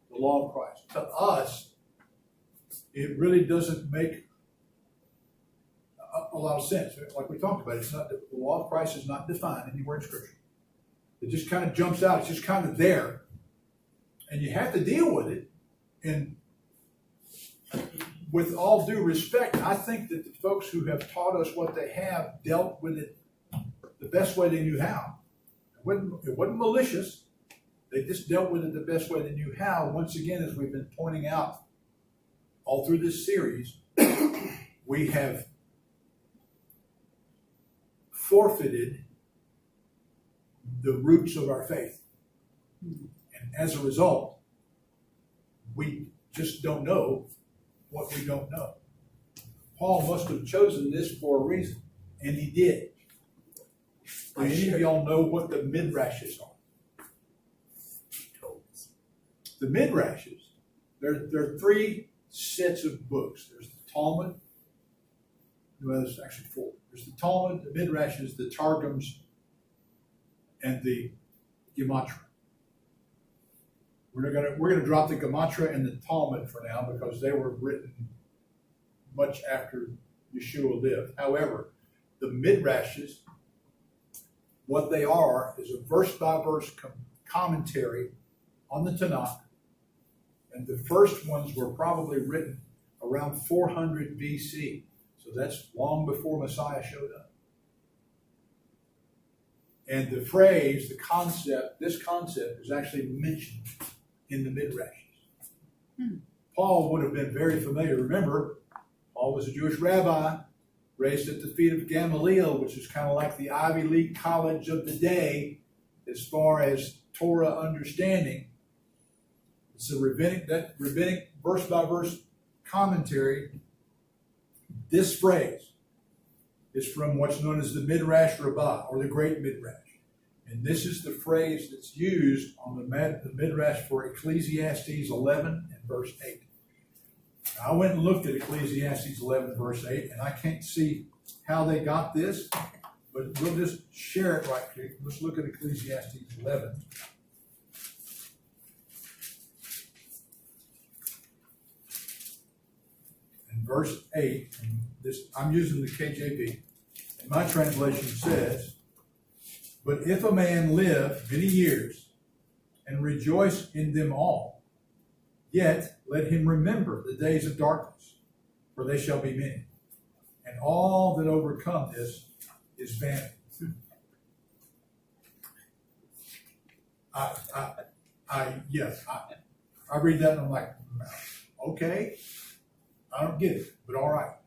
the law of Christ. To us, it really doesn't make a lot of sense. Like we talked about, the law of Christ is not defined anywhere in Scripture. It just kind of jumps out. It's just kind of there. And you have to deal with it. And with all due respect, I think that the folks who have taught us what they have dealt with it the best way they knew how. It wasn't malicious. They just dealt with it the best way they knew how. Once again, as we've been pointing out all through this series, we have forfeited the roots of our faith. And as a result, we just don't know what we don't know. Paul must have chosen this for a reason, and he did. Do any of y'all know what the midrashes are? The midrashes, there are three sets of books. There's the Talmud. Well, there's actually four. There's the Talmud, the midrashes, the Targums, and the Gematria. We're gonna drop the Gematria and the Talmud for now because they were written much after Yeshua lived. However, the midrashes, what they are is a verse-by-verse commentary on the Tanakh, and the first ones were probably written around 400 BC. So that's long before Messiah showed up. And the phrase, this concept is actually mentioned in the midrashes. Paul would have been very familiar. Remember, Paul was a Jewish rabbi, raised at the feet of Gamaliel, which is kind of like the Ivy League college of the day as far as Torah understanding. It's a rabbinic verse-by-verse commentary. This phrase is from what's known as the Midrash Rabbah, or the Great Midrash. And this is the phrase that's used on the Midrash for Ecclesiastes 11 and verse 8. I went and looked at Ecclesiastes 11 verse 8, and I can't see how they got this, but we'll just share it right quick. Let's look at Ecclesiastes 11. And verse 8, and I'm using the KJV, and my translation says, "But if a man live many years and rejoice in them all, yet let him remember the days of darkness, for they shall be many. And all that overcome this is vanity." I read that and I'm like, okay, I don't get it, but all right.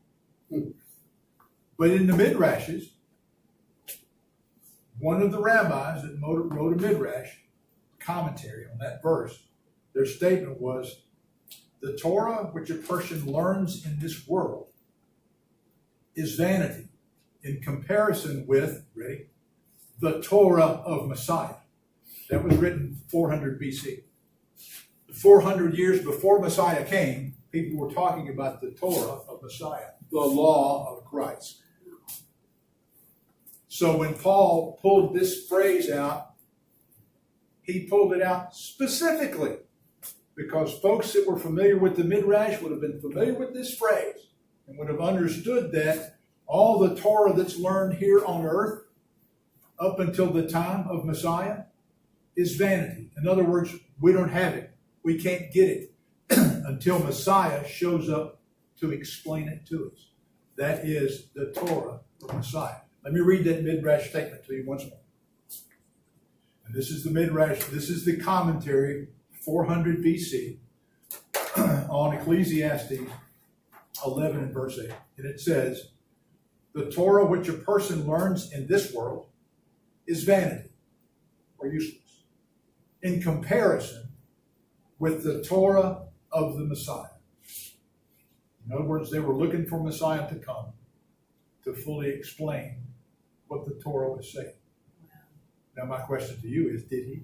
But in the midrashes, one of the rabbis that wrote a midrash commentary on that verse, their statement was, The Torah which a person learns in this world is vanity in comparison with, ready, the Torah of Messiah. That was written 400 BC. 400 years before Messiah came, people were talking about the Torah of Messiah, the law of Christ. So when Paul pulled this phrase out, he pulled it out specifically because folks that were familiar with the Midrash would have been familiar with this phrase and would have understood that all the Torah that's learned here on earth up until the time of Messiah is vanity. In other words, we don't have it. We can't get it until Messiah shows up to explain it to us. That is the Torah of Messiah. Let me read that Midrash statement to you once more. And this is the Midrash, this is the commentary, 400 BC, on Ecclesiastes 11 and verse 8. And it says, the Torah which a person learns in this world is vanity, or useless, in comparison with the Torah of the Messiah. In other words, they were looking for Messiah to come to fully explain what the Torah was saying. Now my question to you is, did he?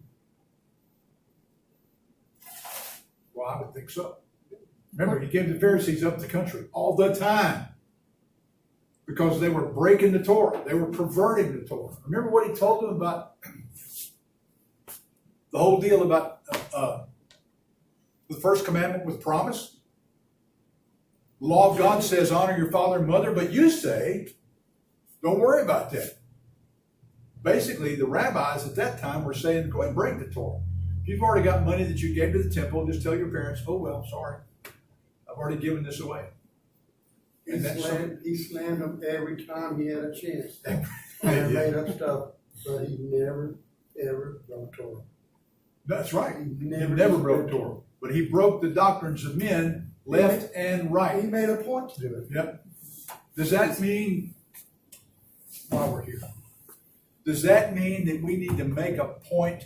Well, I would think so. Remember, he gave the Pharisees up the country all the time because they were breaking the Torah. They were perverting the Torah. Remember what he told them about the whole deal about the first commandment with promise? The law of God says, honor your father and mother, but you say, don't worry about that. Basically, the rabbis at that time were saying, go ahead and break the Torah. If you've already got money that you gave to the temple, just tell your parents, oh, well, sorry. I've already given this away. He slammed them every time he had a chance. And made up stuff, but he never, ever broke Torah. That's right. He never broke Torah. But he broke the doctrines of men left and right. He made a point to do it. Yep. Does that mean, while we're here, does that mean that we need to make a point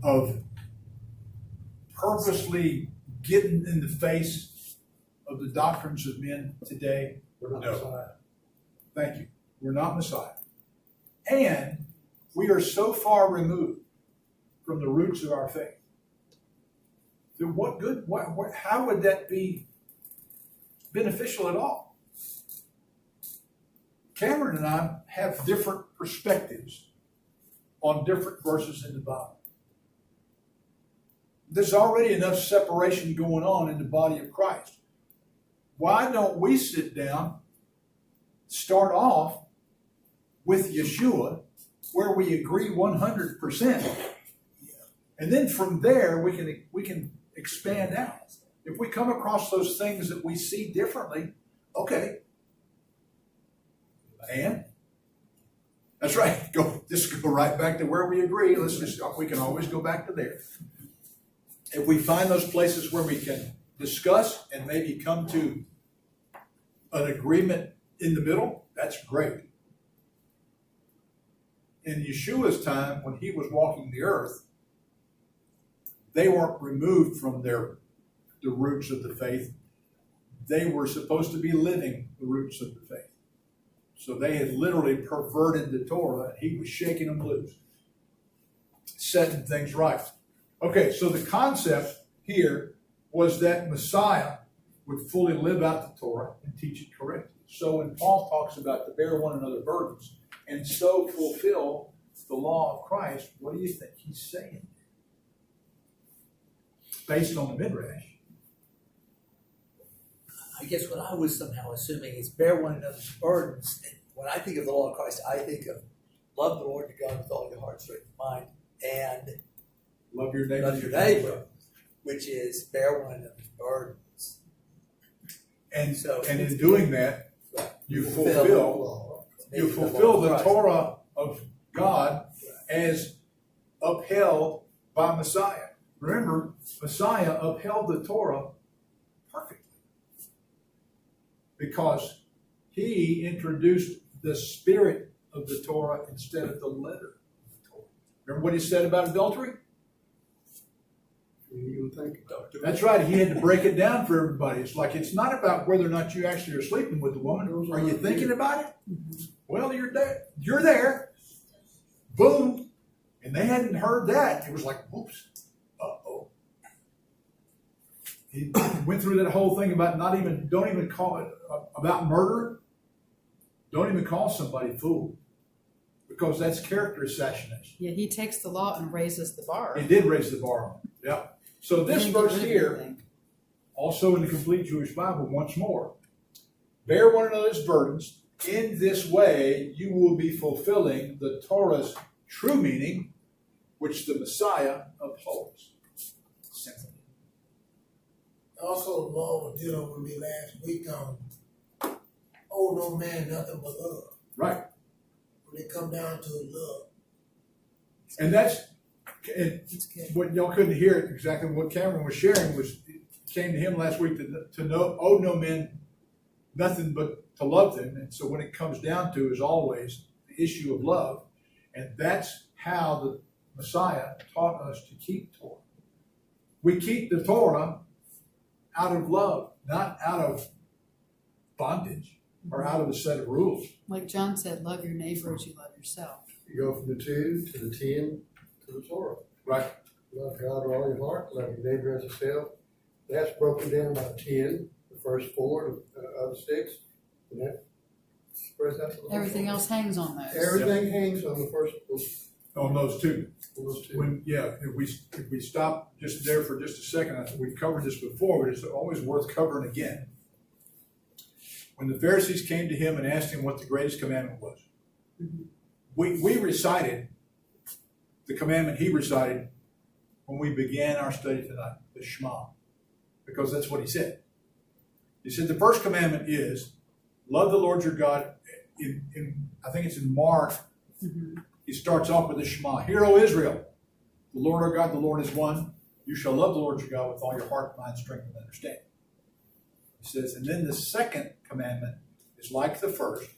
of purposely getting in the face of the doctrines of men today? We're not No. Messiah. Thank you. We're not Messiah. And we are so far removed from the roots of our faith. Then what good, how would that be beneficial at all? Cameron and I have different perspectives on different verses in the Bible. There's already enough separation going on in the body of Christ. Why don't we sit down, start off with Yeshua, where we agree 100%, and then from there we can expand out. If we come across those things that we see differently, okay. And that's right. Just go right back to where we agree. We can always go back to there. If we find those places where we can discuss and maybe come to an agreement in the middle, that's great. In Yeshua's time, when he was walking the earth, they weren't removed from the roots of the faith. They were supposed to be living the roots of the faith. So they had literally perverted the Torah. He was shaking them loose, setting things right. Okay, so the concept here was that Messiah would fully live out the Torah and teach it correctly. So when Paul talks about to bear one another burdens and so fulfill the law of Christ, what do you think he's saying? Based on the Midrash. I guess what I was somehow assuming is bear one another's burdens. And when I think of the law of Christ, I think of love the Lord your God with all your heart, strength, and mind, and Love your neighbor. love your neighbor, which is bear one another's burdens. And So in doing that, you fulfill the Torah of God as upheld by Messiah. Remember, Messiah upheld the Torah perfectly because he introduced the spirit of the Torah instead of the letter of the Torah. Remember what he said about adultery? You even think about it. That's right. He had to break it down for everybody. It's like, it's not about whether or not you actually are sleeping with the woman. Are you thinking about it? Well, you're there. You're there. Boom. And they hadn't heard that. It was like, whoops. Uh-oh. He went through that whole thing about don't even call it, about murder. Don't even call somebody fool. Because that's character assassination. Yeah, he takes the law and raises the bar. He did raise the bar on it. Yeah. So this verse here, also in the complete Jewish Bible, once more, bear one another's burdens. In this way, you will be fulfilling the Torah's true meaning, which the Messiah upholds. Simple. Also, the Lord was dealing with me last week on owe no man nothing but love. Right. When it come down to love. And what y'all couldn't hear it exactly what Cameron was sharing was it came to him last week to know owe no men nothing but to love them. And so when it comes down to is always the issue of love, and that's how the Messiah taught us to keep Torah. We keep the Torah out of love, not out of bondage or out of a set of rules. Like John said, love your neighbor as you love yourself. You go from the 2 to the 10 to the Torah. Right. Love God with all your heart, love your neighbor as yourself. That's broken down by 10, the first 4 of the 6. And that spreads out to the whole Everything Torah. else hangs on those. Everything hangs on the first On those two. those 2. If we stop just there for just a second, I think we've covered this before, but it's always worth covering again. When the Pharisees came to him and asked him what the greatest commandment was, we recited the commandment he recited when we began our study tonight, the Shema, because that's what he said. He said the first commandment is love the Lord your God. I think it's in Mark. He starts off with the Shema. Hear, O Israel, the Lord our God, the Lord is one. You shall love the Lord your God with all your heart, mind, strength, and understanding. He says, and then the second commandment is like the first.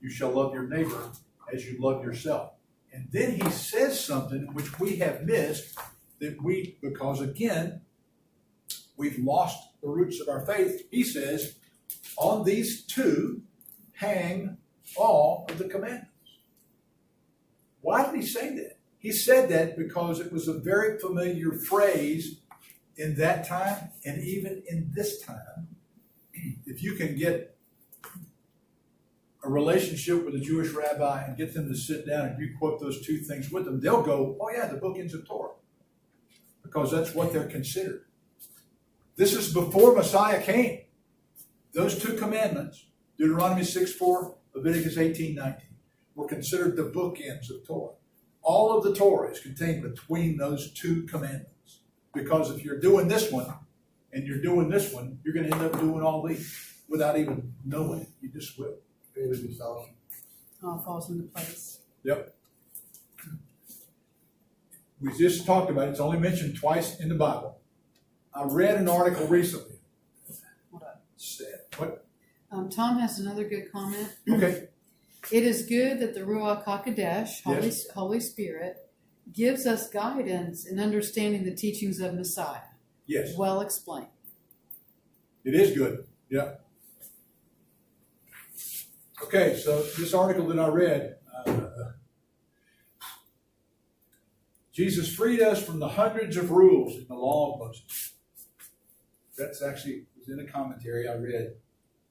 You shall love your neighbor as you love yourself. And then he says something which we have missed, because again, we've lost the roots of our faith. He says, on these 2 hang all of the commandments. Why did he say that? He said that because it was a very familiar phrase in that time and even in this time. If you can get a relationship with a Jewish rabbi and get them to sit down and you quote those 2 things with them, they'll go, oh yeah, the bookends of Torah. Because that's what they're considered. This is before Messiah came. Those 2 commandments, Deuteronomy 6:4, Leviticus 18:19, were considered the bookends of Torah. All of the Torah is contained between those 2 commandments. Because if you're doing this one and you're doing this one, you're going to end up doing all these without even knowing it. You just will. It's awesome. All falls into place. Yep. We just talked about it. It's only mentioned twice in the Bible. I read an article recently. Hold up. Said, what? Tom has another good comment. Okay. It is good that the Ruach HaKodesh, Holy Spirit, gives us guidance in understanding the teachings of Messiah. Yes. Well explained. It is good. Yeah. Okay, so this article that I read, Jesus freed us from the hundreds of rules in the law of Moses. That's actually was in a commentary I read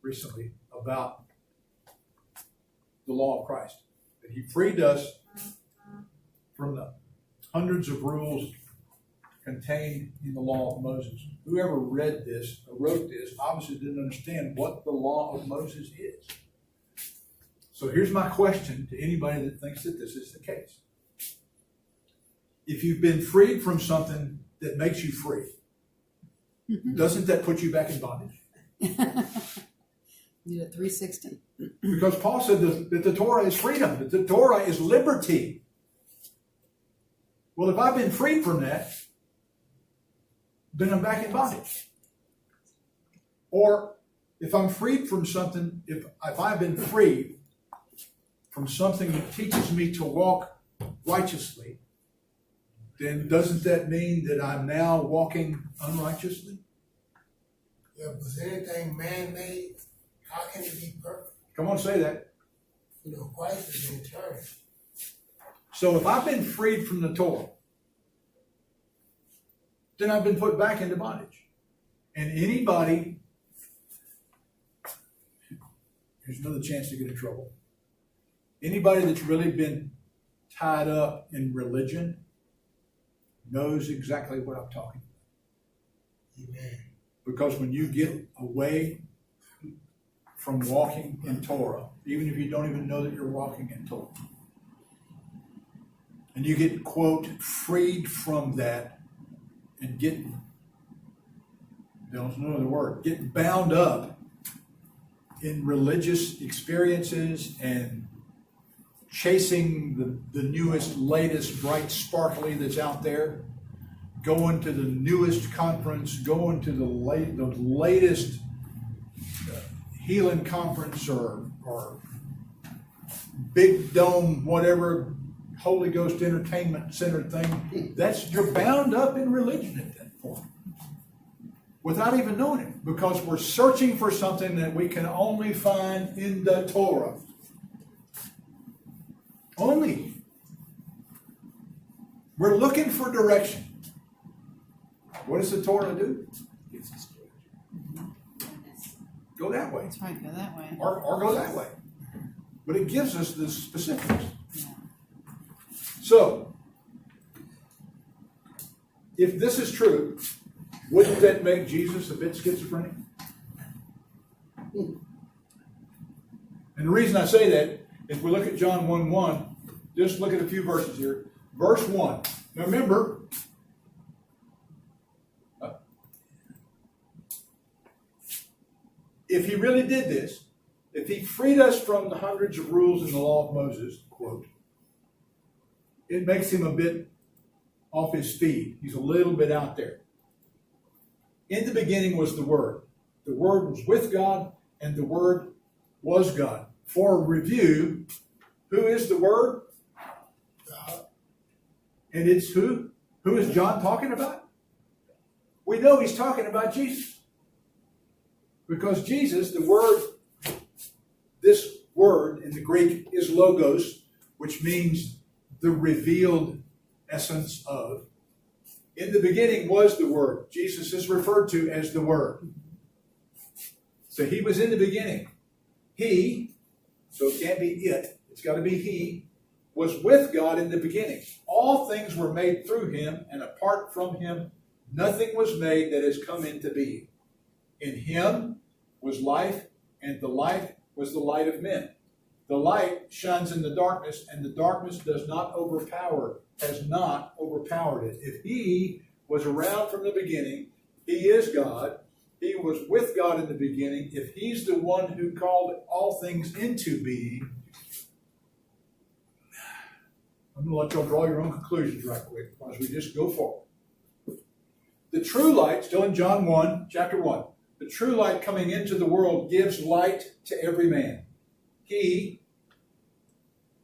recently about the law of Christ. That he freed us from the hundreds of rules contained in the law of Moses. Whoever read this or wrote this obviously didn't understand what the law of Moses is. So here's my question to anybody that thinks that this is the case. If you've been freed from something that makes you free, doesn't that put you back in bondage? Need a 360. Because Paul said that the Torah is freedom, that the Torah is liberty. Well, if I've been freed from that, then I'm back in bondage. Or if I'm freed from something, if I've been freed from something that teaches me to walk righteously, then doesn't that mean that I'm now walking unrighteously? Yeah, because anything man-made, how can it be perfect? Come on, say that. You know, Christ is eternal. So if I've been freed from the Torah, then I've been put back into bondage. And anybody, here's another chance to get in trouble. Anybody that's really been tied up in religion knows exactly what I'm talking about. Amen. Because when you get away from walking in Torah, even if you don't even know that you're walking in Torah, and you get, quote, freed from that and get, don't know the word, get bound up in religious experiences and chasing the newest, latest, bright, sparkly that's out there, going to the newest conference, going to the latest healing conference or big dome, whatever, Holy Ghost entertainment center thing, you're bound up in religion at that point. Without even knowing it. Because we're searching for something that we can only find in the Torah. Only. We're looking for direction. What does the Torah do? Go that way. That's right, go that way. Or go that way. But it gives us the specifics. So, if this is true, wouldn't that make Jesus a bit schizophrenic? And the reason I say that is we look at John 1:1. Just look at a few verses here. Verse 1. Now remember, if he really did this, if he freed us from the hundreds of rules in the law of Moses, quote, it makes him a bit off his feet. He's a little bit out there. In the beginning was the Word. The Word was with God, and the Word was God. For review, who is the Word? God. And it's who? Who is John talking about? We know he's talking about Jesus. Because Jesus, the Word, this word in the Greek is logos, which means the revealed essence of. In the beginning was the Word. Jesus is referred to as the Word. So he was in the beginning. He, so it can't be it, it's got to be he, was with God in the beginning. All things were made through him, and apart from him, nothing was made that has come into being. In him was life, and the life was the light of men. The light shines in the darkness, and the darkness has not overpowered it. If he was around from the beginning, he is God. He was with God in the beginning. If he's the one who called all things into being, I'm going to let y'all draw your own conclusions right quick as we just go forward. The true light, still in John 1, chapter 1, the true light coming into the world gives light to every man. He,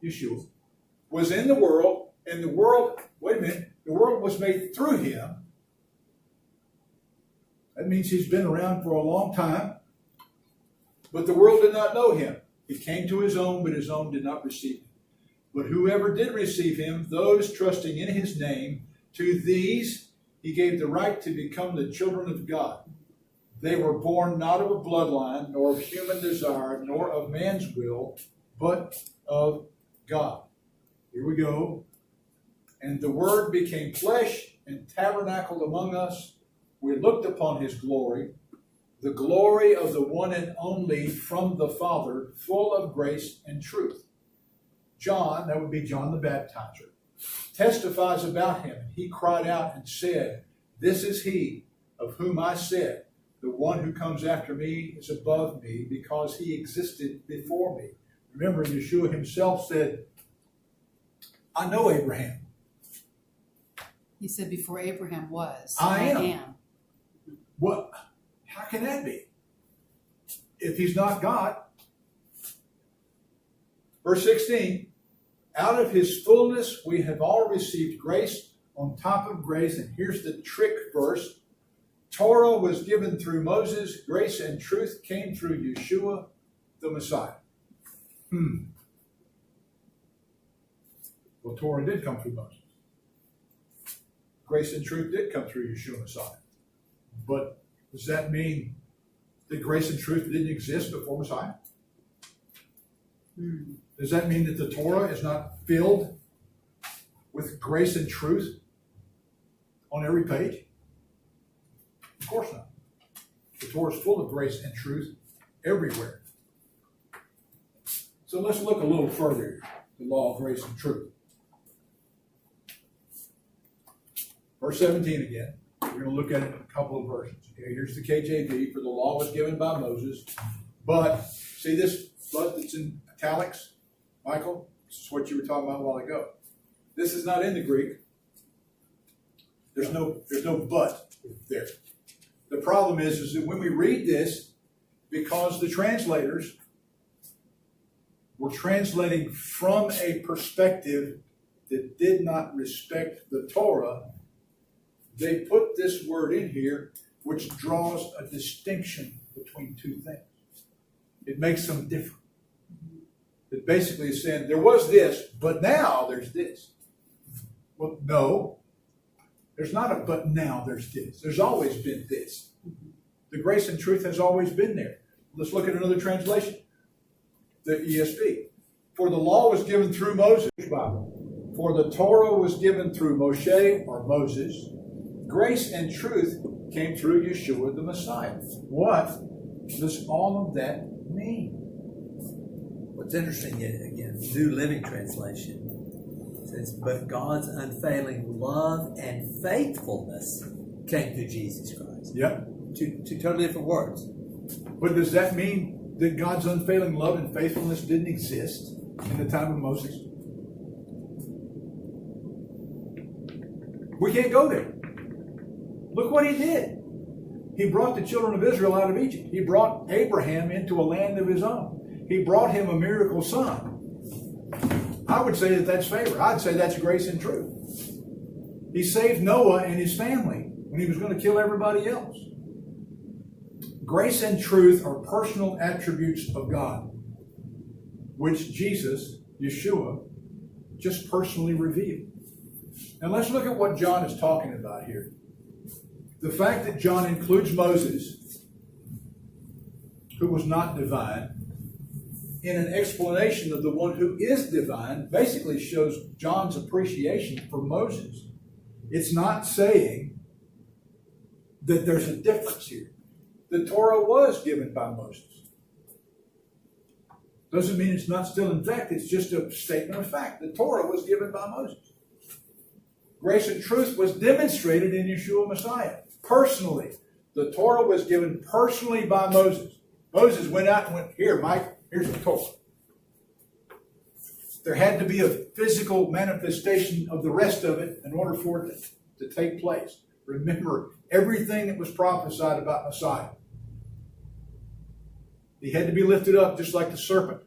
Yeshua, was in the world, and the world, the world was made through him. That means he's been around for a long time, but the world did not know him. He came to his own, but his own did not receive him. But whoever did receive him, those trusting in his name, to these he gave the right to become the children of God. They were born not of a bloodline, nor of human desire, nor of man's will, but of God. Here we go. And the Word became flesh and tabernacled among us. We looked upon his glory, the glory of the one and only from the Father, full of grace and truth. John, that would be John the Baptizer, testifies about him. He cried out and said, "This is he of whom I said, the one who comes after me is above me, because he existed before me." Remember, Yeshua himself said, "I know Abraham." He said before Abraham was, I am. What? How can that be? If he's not God. Verse 16, out of his fullness we have all received grace on top of grace. And here's the trick verse. Torah was given through Moses. Grace and truth came through Yeshua, the Messiah. Well, Torah did come through Moses. Grace and truth did come through Yeshua, Messiah. But does that mean that grace and truth didn't exist before Messiah? Does that mean that the Torah is not filled with grace and truth on every page? Of course not. The Torah is full of grace and truth everywhere. So let's look a little further at the law of grace and truth. Verse 17 again. We're going to look at it in a couple of versions. Okay, here's the KJV. For the law was given by Moses. But, see this but that's in italics? Michael, this is what you were talking about a while ago. This is not in the Greek. There's no but there. The problem is that when we read this, because the translators were translating from a perspective that did not respect the Torah, they put this word in here which draws a distinction between two things. It makes them different. It basically is saying there was this, but now there's this. Well, no. There's not a but now there's this. There's always been this. The grace and truth has always been there. Let's look at another translation. The ESV. For the law was given through Moses. For the Torah was given through Moshe or Moses. Grace and truth came through Yeshua the Messiah. What does all of that mean? What's interesting, again, New Living Translation says, but God's unfailing love and faithfulness came through Jesus Christ. Yep. Two totally different words. But does that mean that God's unfailing love and faithfulness didn't exist in the time of Moses? We can't go there. Look what he did. He brought the children of Israel out of Egypt. He brought Abraham into a land of his own. He brought him a miracle son. I would say that that's favor. I'd say that's grace and truth. He saved Noah and his family when he was going to kill everybody else. Grace and truth are personal attributes of God, which Jesus, Yeshua, just personally revealed. And let's look at what John is talking about here. The fact that John includes Moses, who was not divine, in an explanation of the one who is divine, basically shows John's appreciation for Moses. It's not saying that there's a difference here. The Torah was given by Moses. Doesn't mean it's not still in fact, it's just a statement of fact. The Torah was given by Moses. Grace and truth was demonstrated in Yeshua Messiah. Personally, the Torah was given personally by Moses. Moses went out and went, here, Mike, here's the Torah. There had to be a physical manifestation of the rest of it in order for it to take place. Remember, everything that was prophesied about Messiah. He had to be lifted up just like the serpent,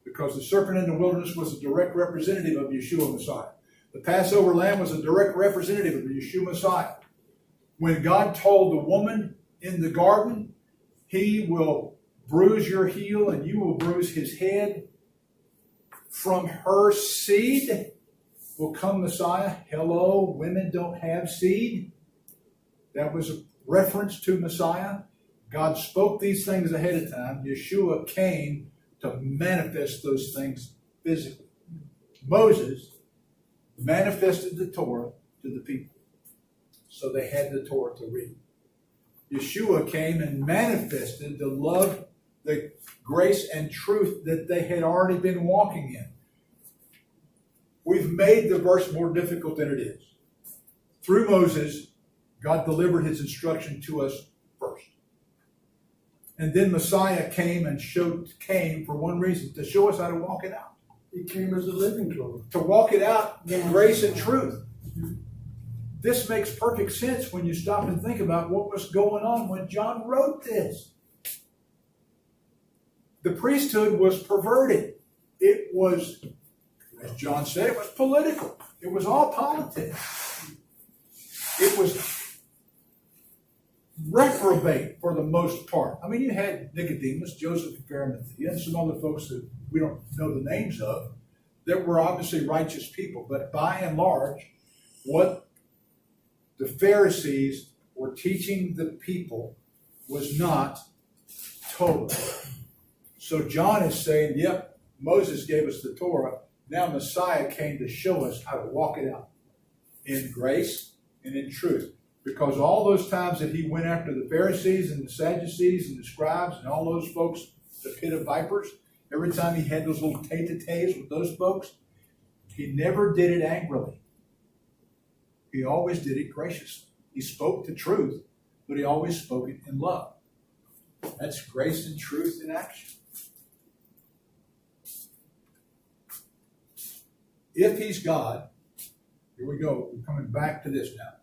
because the serpent in the wilderness was a direct representative of Yeshua Messiah. The Passover lamb was a direct representative of Yeshua Messiah. When God told the woman in the garden, he will bruise your heel and you will bruise his head, from her seed will come Messiah. Hello, women don't have seed. That was a reference to Messiah. God spoke these things ahead of time. Yeshua came to manifest those things physically. Moses manifested the Torah to the people, so they had the Torah to read. Yeshua came and manifested the love, the grace and truth that they had already been walking in. We've made the verse more difficult than it is. Through Moses, God delivered his instruction to us first. And then Messiah came for one reason, to show us how to walk it out. He came as a living Torah. To walk it out in grace and truth. This makes perfect sense when you stop and think about what was going on when John wrote this. The priesthood was perverted. It was, as John said, it was political. It was all politics. it was reprobate for the most part. I mean, you had Nicodemus, Joseph of Arimathea, and some other folks that we don't know the names of that were obviously righteous people. But by and large, what the Pharisees were teaching the people was not Torah. So John is saying, yep, Moses gave us the Torah. Now Messiah came to show us how to walk it out in grace and in truth. Because all those times that he went after the Pharisees and the Sadducees and the scribes and all those folks, the pit of vipers, every time he had those little tete-a-tetes with those folks, he never did it angrily. He always did it graciously. He spoke the truth, but he always spoke it in love. That's grace and truth in action. If he's God, here we go, we're coming back to this now.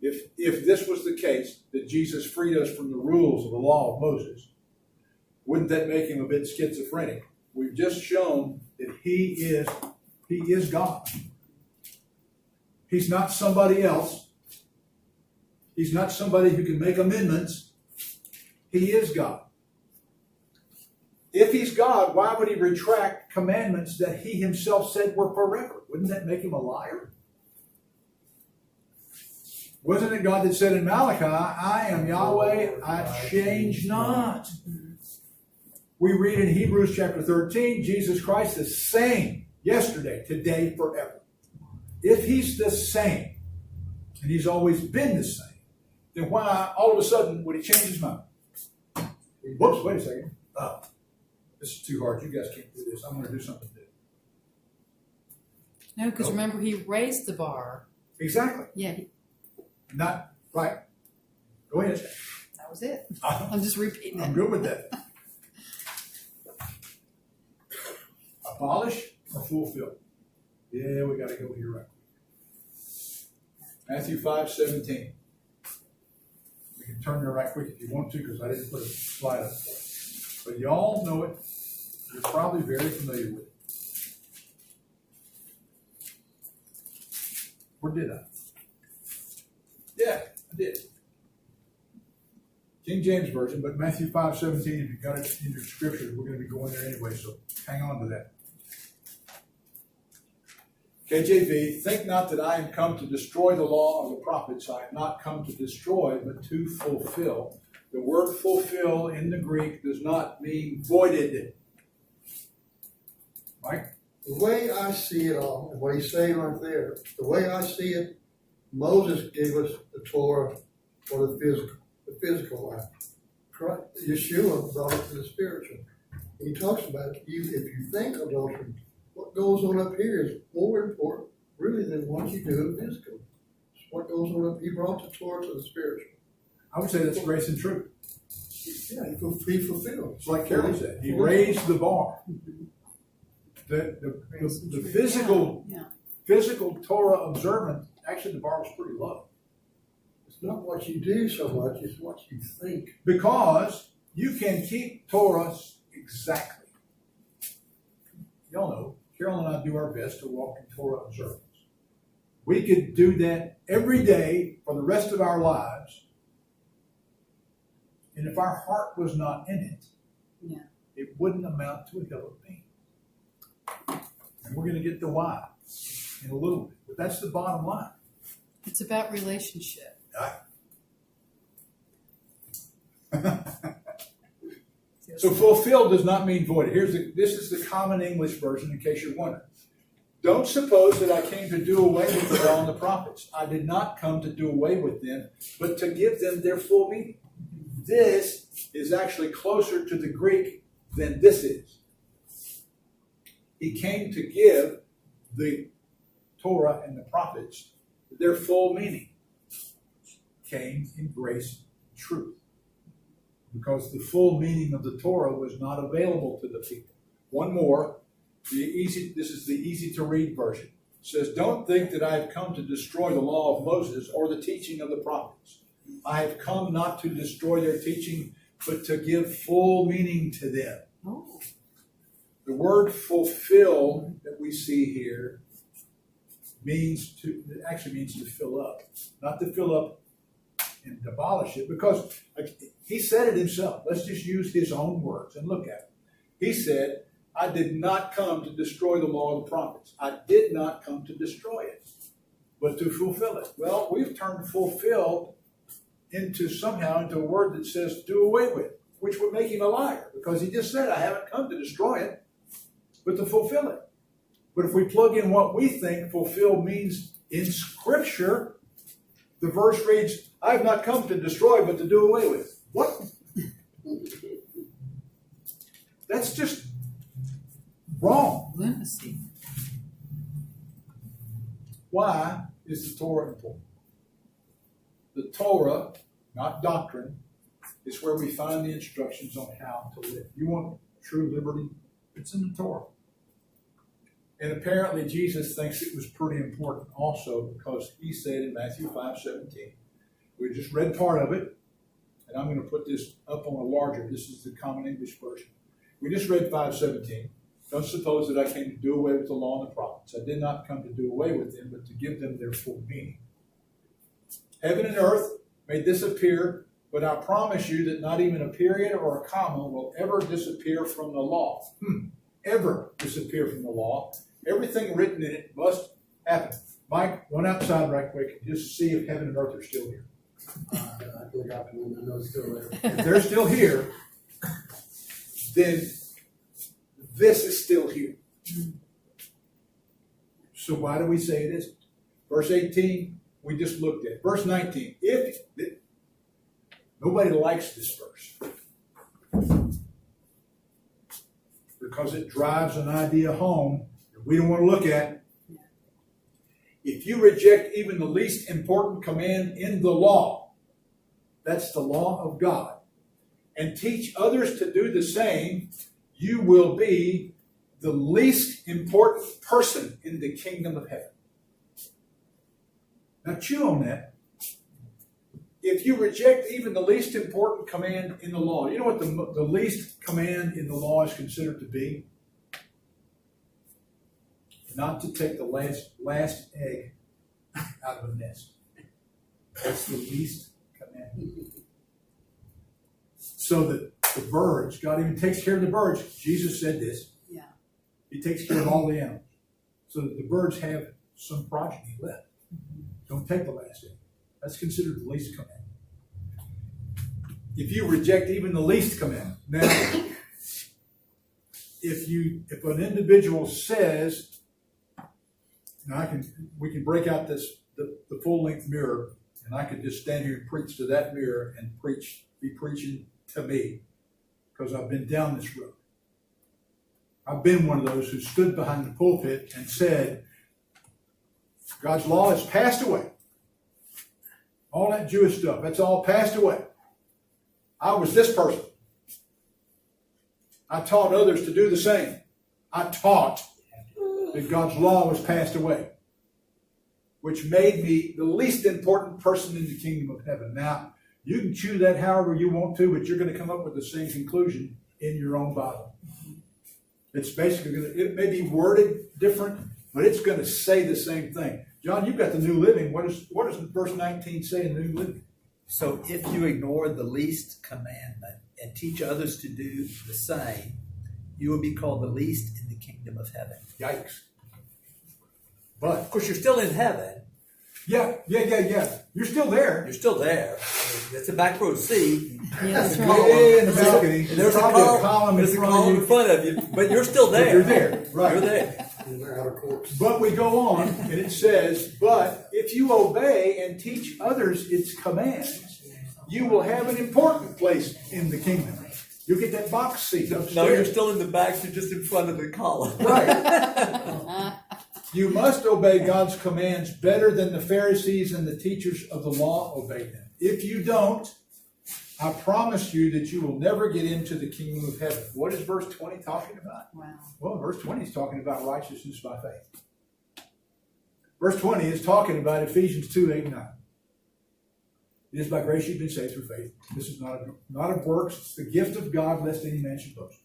If this was the case, that Jesus freed us from the rules of the law of Moses, wouldn't that make him a bit schizophrenic? We've just shown that he is God. He's not somebody else. He's not somebody who can make amendments. He is God. If he's God, why would he retract commandments that he himself said were forever? Wouldn't that make him a liar? Wasn't it God that said in Malachi, I am Yahweh, I change not? We read in Hebrews chapter 13, Jesus Christ the same yesterday, today, forever. If he's the same, and he's always been the same, then why all of a sudden would he change his mind? Whoops, wait a second. This is too hard. You guys can't do this. I'm going to do something new. No, because remember, he raised the bar. Exactly. Yeah, Not right. Go ahead. that was it. I'm just repeating I'm it. good with that. Abolish or fulfill? Yeah, we got to go here right. Matthew 5:17. We can turn there right quick if you want to, because I didn't put a slide up for it. But y'all know it. You're probably very familiar with it. Or did I? Yeah, I did. King James Version, but Matthew 5:17, if you've got it in your scriptures, we're going to be going there anyway, so hang on to that. KJV, think not that I am come to destroy the law or the prophets. I am not come to destroy, but to fulfill. The word fulfill in the Greek does not mean voided. Mike? The way I see it all, and what he's saying right there, the way I see it, Moses gave us the Torah for the physical life. Yeshua brought it to the spiritual. He talks about it. If you think adultery, what goes on up here is more important, really, than what you do in physical. It's what goes on up. He brought the Torah to the spiritual. I would say that's grace and truth. Yeah, he fulfilled. It's like Carrie said. He raised the bar. The physical Torah observance, actually the bar was pretty low. It's not what you do so much, it's what you think. Because you can keep Torah exactly. Y'all know, Carol and I do our best to walk in Torah observance. We could do that every day for the rest of our lives. And if our heart was not in it, it wouldn't amount to a hill of beans. And we're going to get to why in a little bit. But that's the bottom line. It's about relationship. So fulfilled does not mean void. This is the common English version, in case you're wondering. Don't suppose that I came to do away with the law and the prophets. I did not come to do away with them, but to give them their full meaning. This is actually closer to the Greek than this is. He came to give the Torah and the prophets their full meaning. Came in grace and truth. Because the full meaning of the Torah was not available to the people. One more. This is the easy to read version. It says, don't think that I have come to destroy the law of Moses or the teaching of the prophets. I have come not to destroy their teaching, but to give full meaning to them. The word fulfill that we see here it actually means to fill up, not to fill up and abolish it, because he said it himself. Let's just use his own words and look at it. He said, I did not come to destroy the law of the prophets. I did not come to destroy it, but to fulfill it. Well, we've turned fulfill into a word that says do away with, which would make him a liar, because he just said, I haven't come to destroy it, but to fulfill it. But if we plug in what we think fulfill means in Scripture, the verse reads, I have not come to destroy, but to do away with. What? That's just wrong. Lunacy. Why is the Torah important? The Torah, not doctrine, is where we find the instructions on how to live. You want true liberty? It's in the Torah. And apparently Jesus thinks it was pretty important also, because he said in Matthew 5:17, we just read part of it, and I'm going to put this up on a larger, this is the Common English version. We just read 5:17. Don't suppose that I came to do away with the law and the prophets. I did not come to do away with them, but to give them their full meaning. Heaven and earth may disappear, but I promise you that not even a period or a comma will ever disappear from the law. Ever disappear from the law. Everything written in it must happen. Mike, run outside right quick and just see if heaven and earth are still here. I look out the window, no, it's still there. If they're still here, then this is still here. So why do we say it isn't? Verse 18, we just looked at. Verse 19, nobody likes this verse, because it drives an idea home that we don't want to look at. If you reject even the least important command in the law, that's the law of God, and teach others to do the same, you will be the least important person in the kingdom of heaven. Now chew on that. If you reject even the least important command in the law, you know what the least command in the law is considered to be? Not to take the last egg out of a nest. That's the least command. So that the birds, God even takes care of the birds. Jesus said this. Yeah. He takes care of all the animals, so that the birds have some progeny left. Don't take the last egg. That's considered the least commandment. If you reject even the least commandment, now, if an individual says, now we can break out the full length mirror, and I could just stand here and preach to that mirror and be preaching to me, because I've been down this road. I've been one of those who stood behind the pulpit and said, God's law has passed away. All that Jewish stuff, that's all passed away. I was this person. I taught others to do the same. I taught that God's law was passed away, which made me the least important person in the kingdom of heaven. Now, you can chew that however you want to, but you're going to come up with the same conclusion in your own Bible. It's basically it may be worded different, but it's going to say the same thing. John, you've got the New Living. What does verse 19 say in the New Living? So if you ignore the least commandment and teach others to do the same, you will be called the least in the kingdom of heaven. Yikes. But Of course, you're still in heaven. yeah. You're still there. You're still there. That's a back row seat. Yeah, that's There's a right. column. Yeah, in the balcony. There's a probably column. in There's a front column of in front of you, but you're still there. You're there, right? You're there. In the outer courts. But we go on, and it says, but if you obey and teach others its commands, you will have an important place in the kingdom. You'll get that box seat upstairs. No, you're still in the back. You're just in front of the column. Right. You must obey God's commands better than the Pharisees and the teachers of the law obey them. If you don't, I promise you that you will never get into the kingdom of heaven. What is verse 20 talking about? Wow. Well, verse 20 is talking about righteousness by faith. Verse 20 is talking about Ephesians 2:8-9. It is by grace you've been saved through faith. This is not of works. It's the gift of God, lest any man should boast.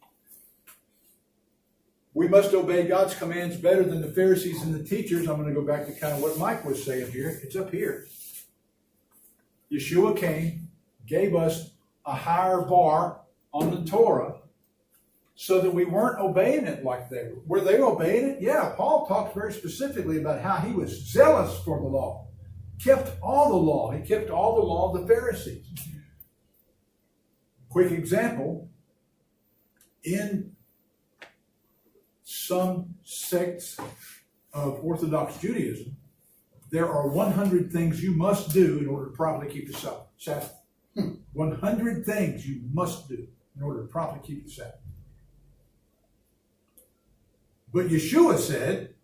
we must obey God's commands better than the Pharisees and the teachers. I'm going to go back to kind of what Mike was saying here. It's up here. Yeshua came, gave us a higher bar on the Torah so that we weren't obeying it like they were. Were they obeying it? Yeah, Paul talks very specifically about how he was zealous for the law. Kept all the law. He kept all the law of the Pharisees. Quick example. In some sects of Orthodox Judaism, there are 100 things you must do in order to properly keep the Sabbath. 100 things you must do in order to properly keep the Sabbath. But Yeshua said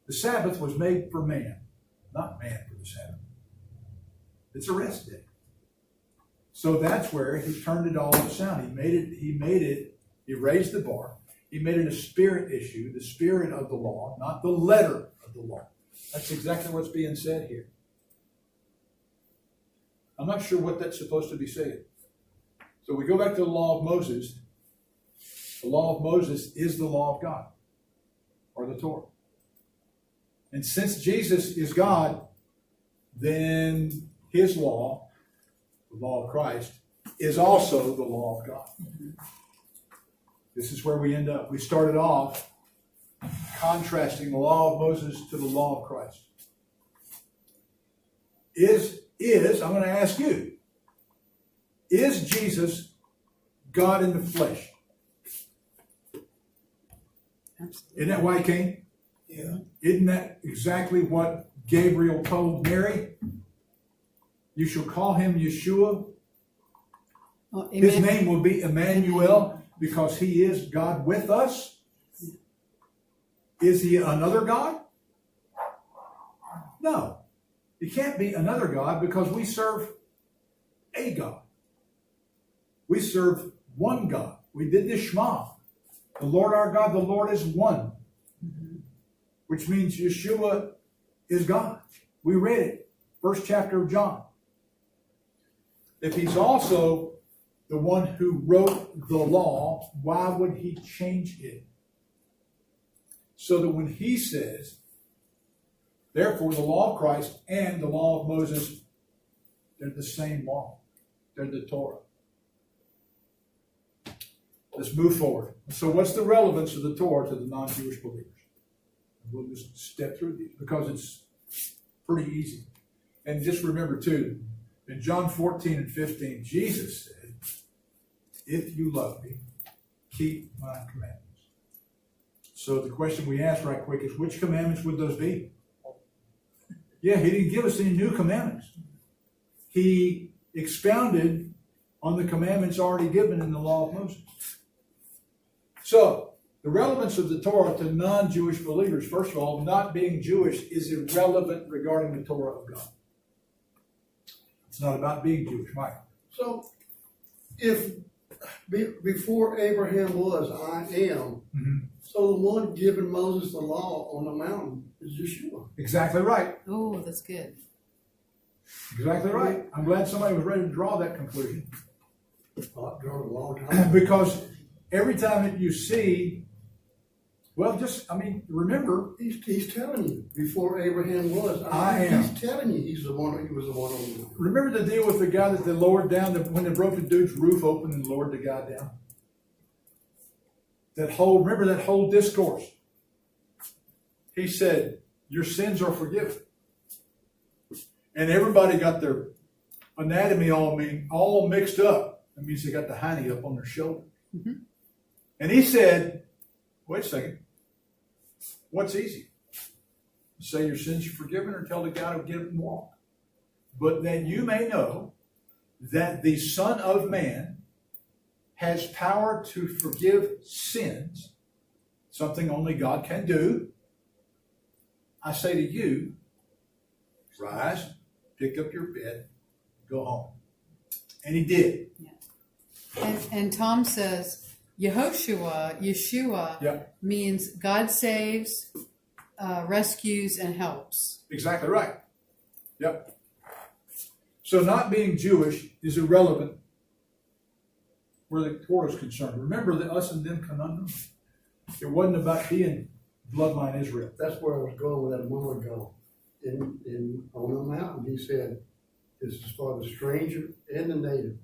the Sabbath was made for man, not man for the Sabbath. It's a rest day. So that's where he turned it all upside. He raised the bar. He made it a spirit issue, the spirit of the law, not the letter of the law. That's exactly what's being said here. I'm not sure what that's supposed to be saying. So we go back to the law of Moses. The law of Moses is the law of God, or the Torah. And since Jesus is God, then his law, the law of Christ, is also the law of God. This is where we end up. We started off contrasting the law of Moses to the law of Christ. I'm going to ask you, is Jesus God in the flesh? Absolutely. Isn't that why he came? Yeah. Isn't that exactly what Gabriel told Mary? You shall call him Yeshua. Well, His name will be Emmanuel because he is God with us. Is he another God? No. He can't be another God because we serve a God. We serve one God. We did the Shema. The Lord our God, the Lord is one. Which means Yeshua is God. We read it. First chapter of John. If he's also the one who wrote the law, why would he change it? So that when he says, therefore the law of Christ and the law of Moses, they're the same law. They're the Torah. Let's move forward. So what's the relevance of the Torah to the non-Jewish believers? We'll just step through these because it's pretty easy. And just remember too, in John 14 and 15, Jesus said, if you love me, keep my commandments. So the question we ask right quick is, which commandments would those be? Yeah, he didn't give us any new commandments. He expounded on the commandments already given in the law of Moses. So, the relevance of the Torah to non-Jewish believers, first of all, not being Jewish is irrelevant regarding the Torah of God. It's not about being Jewish, Mike. So, if before Abraham was, I am, so the one giving Moses the law on the mountain is Yeshua. Exactly right. Oh, that's good. Exactly right. I'm glad somebody was ready to draw that conclusion. I've drawn a long time. Because every time that you see, remember, He's telling you, before Abraham was, I am. He's telling you he was the one on the mountain. Remember the deal with the guy that they lowered down, when they broke the dude's roof open and lowered the guy down? Remember that whole discourse? He said, your sins are forgiven. And everybody got their anatomy all mixed up. That means they got the hiney up on their shoulder. Mm-hmm. And he said, wait a second. What's easy? Say your sins are forgiven or tell the guy to get up and walk. But that you may know that the Son of Man has power to forgive sins, something only God can do. I say to you, rise, pick up your bed, go home. And he did. Yeah. And Tom says, Yeshua means God saves, rescues, and helps. Exactly right. Yep. So not being Jewish is irrelevant where the Torah is concerned. Remember the us and them conundrum? It wasn't about being bloodline Israel. That's where I was going with that a moment ago. On the mountain, he said, "This is for the stranger and the native,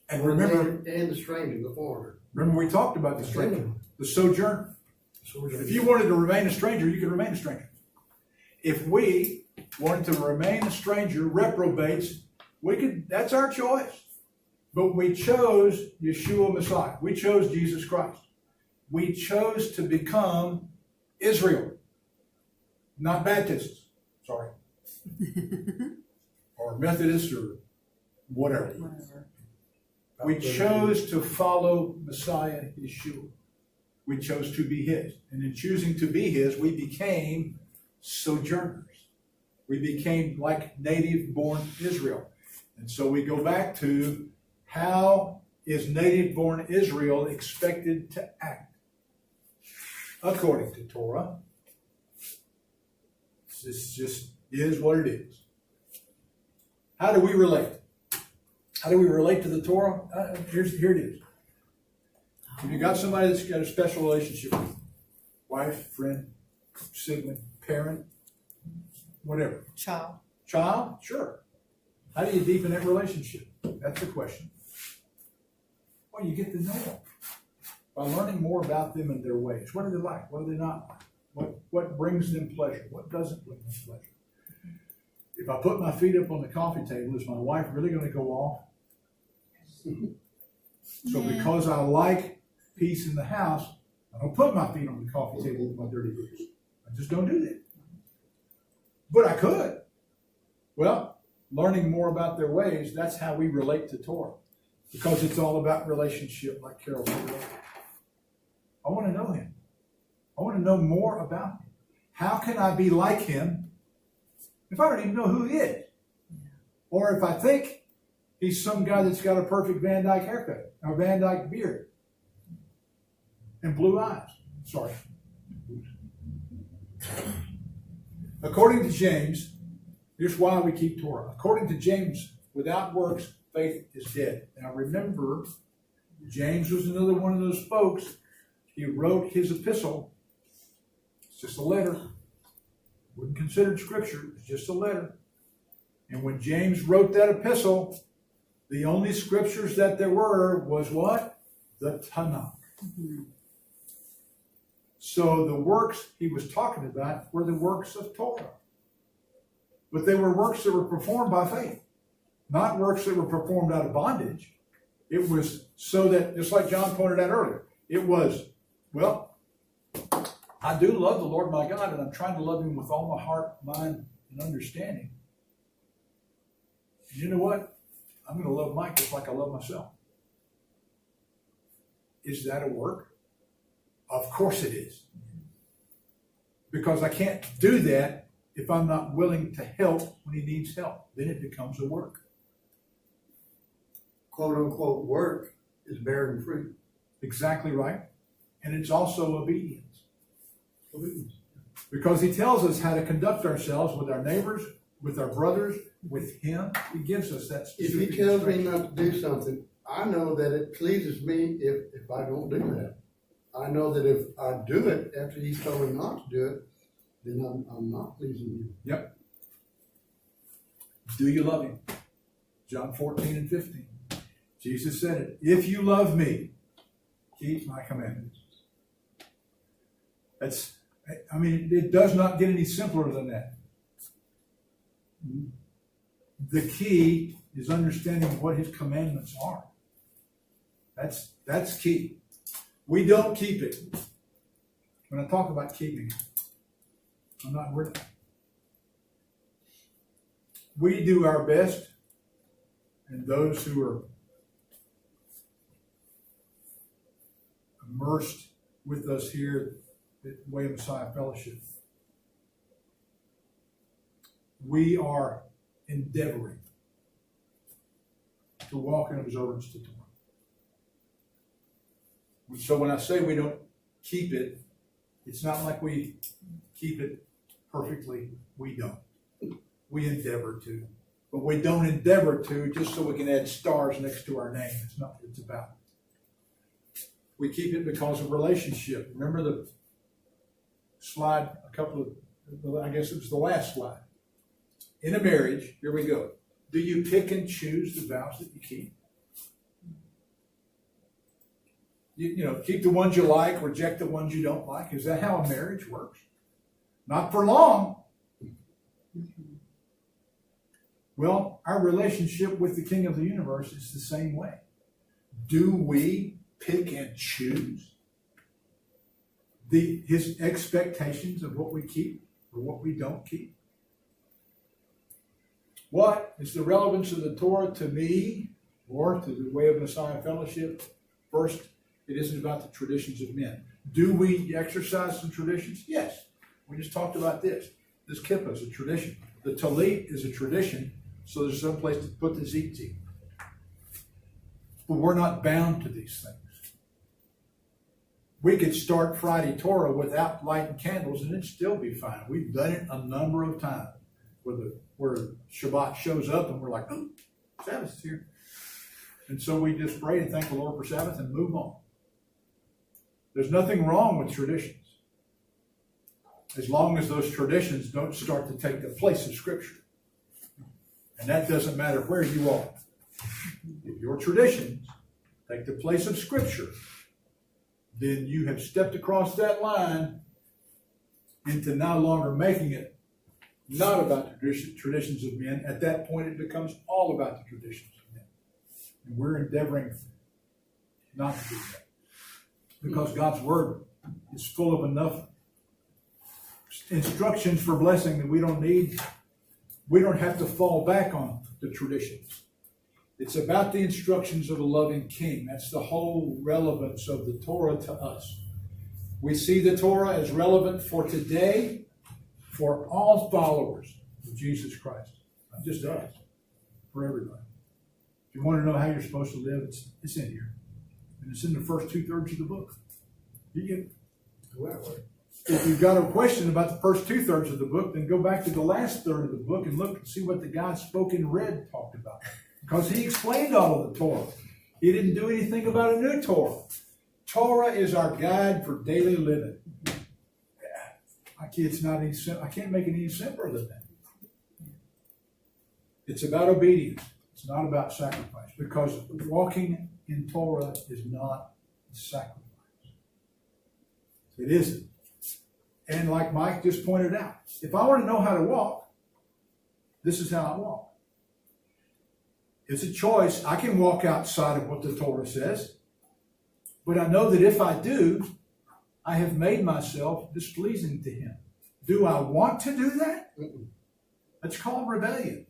And remember, and the stranger, the foreigner." remember we talked about the stranger, the sojourner. If you wanted to remain a stranger, you could remain a stranger. If we wanted to remain a stranger, reprobates, we could. That's our choice. But we chose Yeshua Messiah. We chose Jesus Christ. We chose to become Israel, not Baptists. Sorry. Or Methodists or whatever. We chose to follow Messiah Yeshua. We chose to be his. And in choosing to be his, we became sojourners. We became like native-born Israel. And so we go back to, how is native-born Israel expected to act? According to Torah. This just is what it is. How do we relate? How do we relate to the Torah? Here it is. If you got somebody that's got a special relationship with you, wife, friend, sibling, parent, whatever. Child? Sure. How do you deepen that relationship? That's the question. Well, you get to know them by learning more about them and their ways. What are they like? What are they not like? What brings them pleasure? What doesn't bring them pleasure? If I put my feet up on the coffee table, is my wife really going to go off? So because I like peace in the house, I don't put my feet on the coffee table with my dirty boots. I just don't do that. But I could. Well, learning more about their ways, that's how we relate to Torah. Because it's all about relationship, like Carol said. I want to know him. I want to know more about him. How can I be like him if I don't even know who he is? Or if I think he's some guy that's got a perfect Van Dyke haircut, or Van Dyke beard, and blue eyes. Sorry. According to James, here's why we keep Torah. According to James, without works, faith is dead. Now remember, James was another one of those folks. He wrote his epistle. It's just a letter. Wouldn't consider it scripture. It's just a letter. And when James wrote that epistle, the only scriptures that there were was what? The Tanakh. Mm-hmm. So the works he was talking about were the works of Torah. But they were works that were performed by faith. Not works that were performed out of bondage. It was so that, just like John pointed out earlier, it was, well, I do love the Lord my God, and I'm trying to love him with all my heart, mind, and understanding. And you know what? I'm going to love Mike just like I love myself. Is that a work? Of course it is. Because I can't do that if I'm not willing to help when he needs help. Then it becomes a work. Quote unquote work is bearing fruit. Exactly right. And it's also obedience. Because he tells us how to conduct ourselves with our neighbors, with our brothers, with him. He gives us that. If he tells me not to do something, I know that it pleases me if I don't do that. I know that if I do it after he's told me not to do it, then I'm not pleasing him. Yep. Do you love him? John 14 and 15. Jesus said it. If you love me, keep my commandments. It does not get any simpler than that. The key is understanding what his commandments are. That's key. We don't keep it. When I talk about keeping it, I'm not worried. We do our best, and those who are immersed with us here at Way of Messiah Fellowship, we are endeavoring to walk in observance to Torah. So when I say we don't keep it, it's not like we keep it perfectly. We don't. We endeavor to. But we don't endeavor to just so we can add stars next to our name. It's not what it's about. We keep it because of relationship. Remember the slide, I guess it was the last slide. In a marriage, here we go. Do you pick and choose the vows that you keep? You know, keep the ones you like, reject the ones you don't like. Is that how a marriage works? Not for long. Well, our relationship with the King of the universe is the same way. Do we pick and choose his expectations of what we keep or what we don't keep? What is the relevance of the Torah to me or to the Way of Messiah Fellowship? First, it isn't about the traditions of men. Do we exercise some traditions? Yes. We just talked about this. This kippah is a tradition. The talit is a tradition, so there's some place to put the tzitzit. But we're not bound to these things. We could start Friday Torah without lighting candles and it'd still be fine. We've done it a number of times where Shabbat shows up and we're like, oh, Sabbath is here. And so we just pray and thank the Lord for Sabbath and move on. There's nothing wrong with traditions, as long as those traditions don't start to take the place of Scripture. And that doesn't matter where you are. If your traditions take the place of Scripture, then you have stepped across that line into no longer making it not about the traditions of men. At that point, it becomes all about the traditions of men. And we're endeavoring not to do that. Because God's Word is full of enough instructions for blessing that we don't have to fall back on the traditions. It's about the instructions of a loving King. That's the whole relevance of the Torah to us. We see the Torah as relevant for today, for all followers of Jesus Christ. Not just us, for everybody. If you want to know how you're supposed to live, it's in here. And it's in the first 2/3 of the book. You get it. If you've got a question about the first 2/3 of the book, then go back to the last third of the book and look and see what the God spoke in red talked about. Because he explained all of the Torah. He didn't do anything about a new Torah. Torah is our guide for daily living. It's not any I can't make it any simpler than that. It's about obedience. It's not about sacrifice. Because walking in Torah is not sacrifice. It isn't. And like Mike just pointed out, if I want to know how to walk, this is how I walk. It's a choice. I can walk outside of what the Torah says, but I know that if I do, I have made myself displeasing to him. Do I want to do that? That's called rebellion.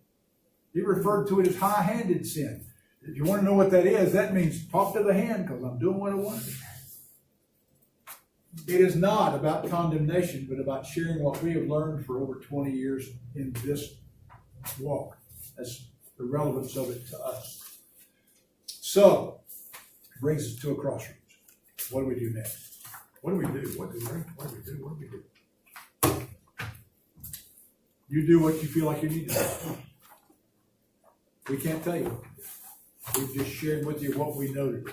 He referred to it as high-handed sin. If you want to know what that is, that means talk to the hand because I'm doing what I want to do. It is not about condemnation, but about sharing what we have learned for over 20 years in this walk. That's the relevance of it to us. So, it brings us to a crossroads. What do we do next? What do we do? What do we do? What do we do? What do we do? You do what you feel like you need to do. We can't tell you what to do. We've just shared with you what we know to do.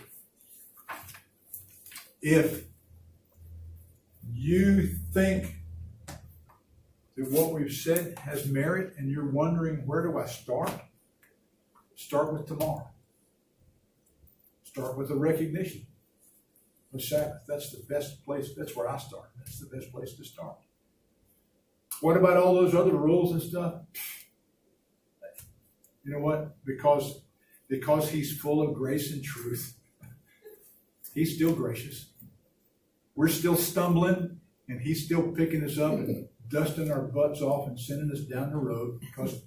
If you think that what we've said has merit and you're wondering, where do I start? Start with tomorrow. Start with the recognition of Sabbath. That's the best place. That's where I start. That's the best place to start. What about all those other rules and stuff? You know what? Because he's full of grace and truth, he's still gracious. We're still stumbling, and he's still picking us up and dusting our butts off and sending us down the road. Because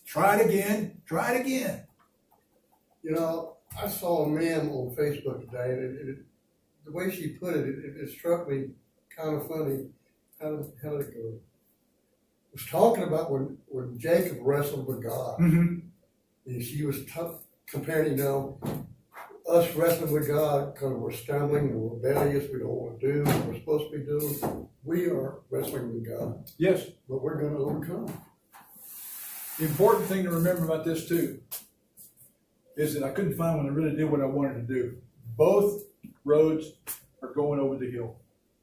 try it again, try it again. You know, I saw a meme on Facebook today, and the way she put it struck me kind of funny. How did it go? It was talking about when Jacob wrestled with God. Mm-hmm. And she was comparing, us wrestling with God because we're stumbling and rebellious, we don't want to do what we're supposed to be doing. We are wrestling with God. Yes. But we're going to overcome. The important thing to remember about this too is that I couldn't find one that really did what I wanted to do. Both roads are going over the hill.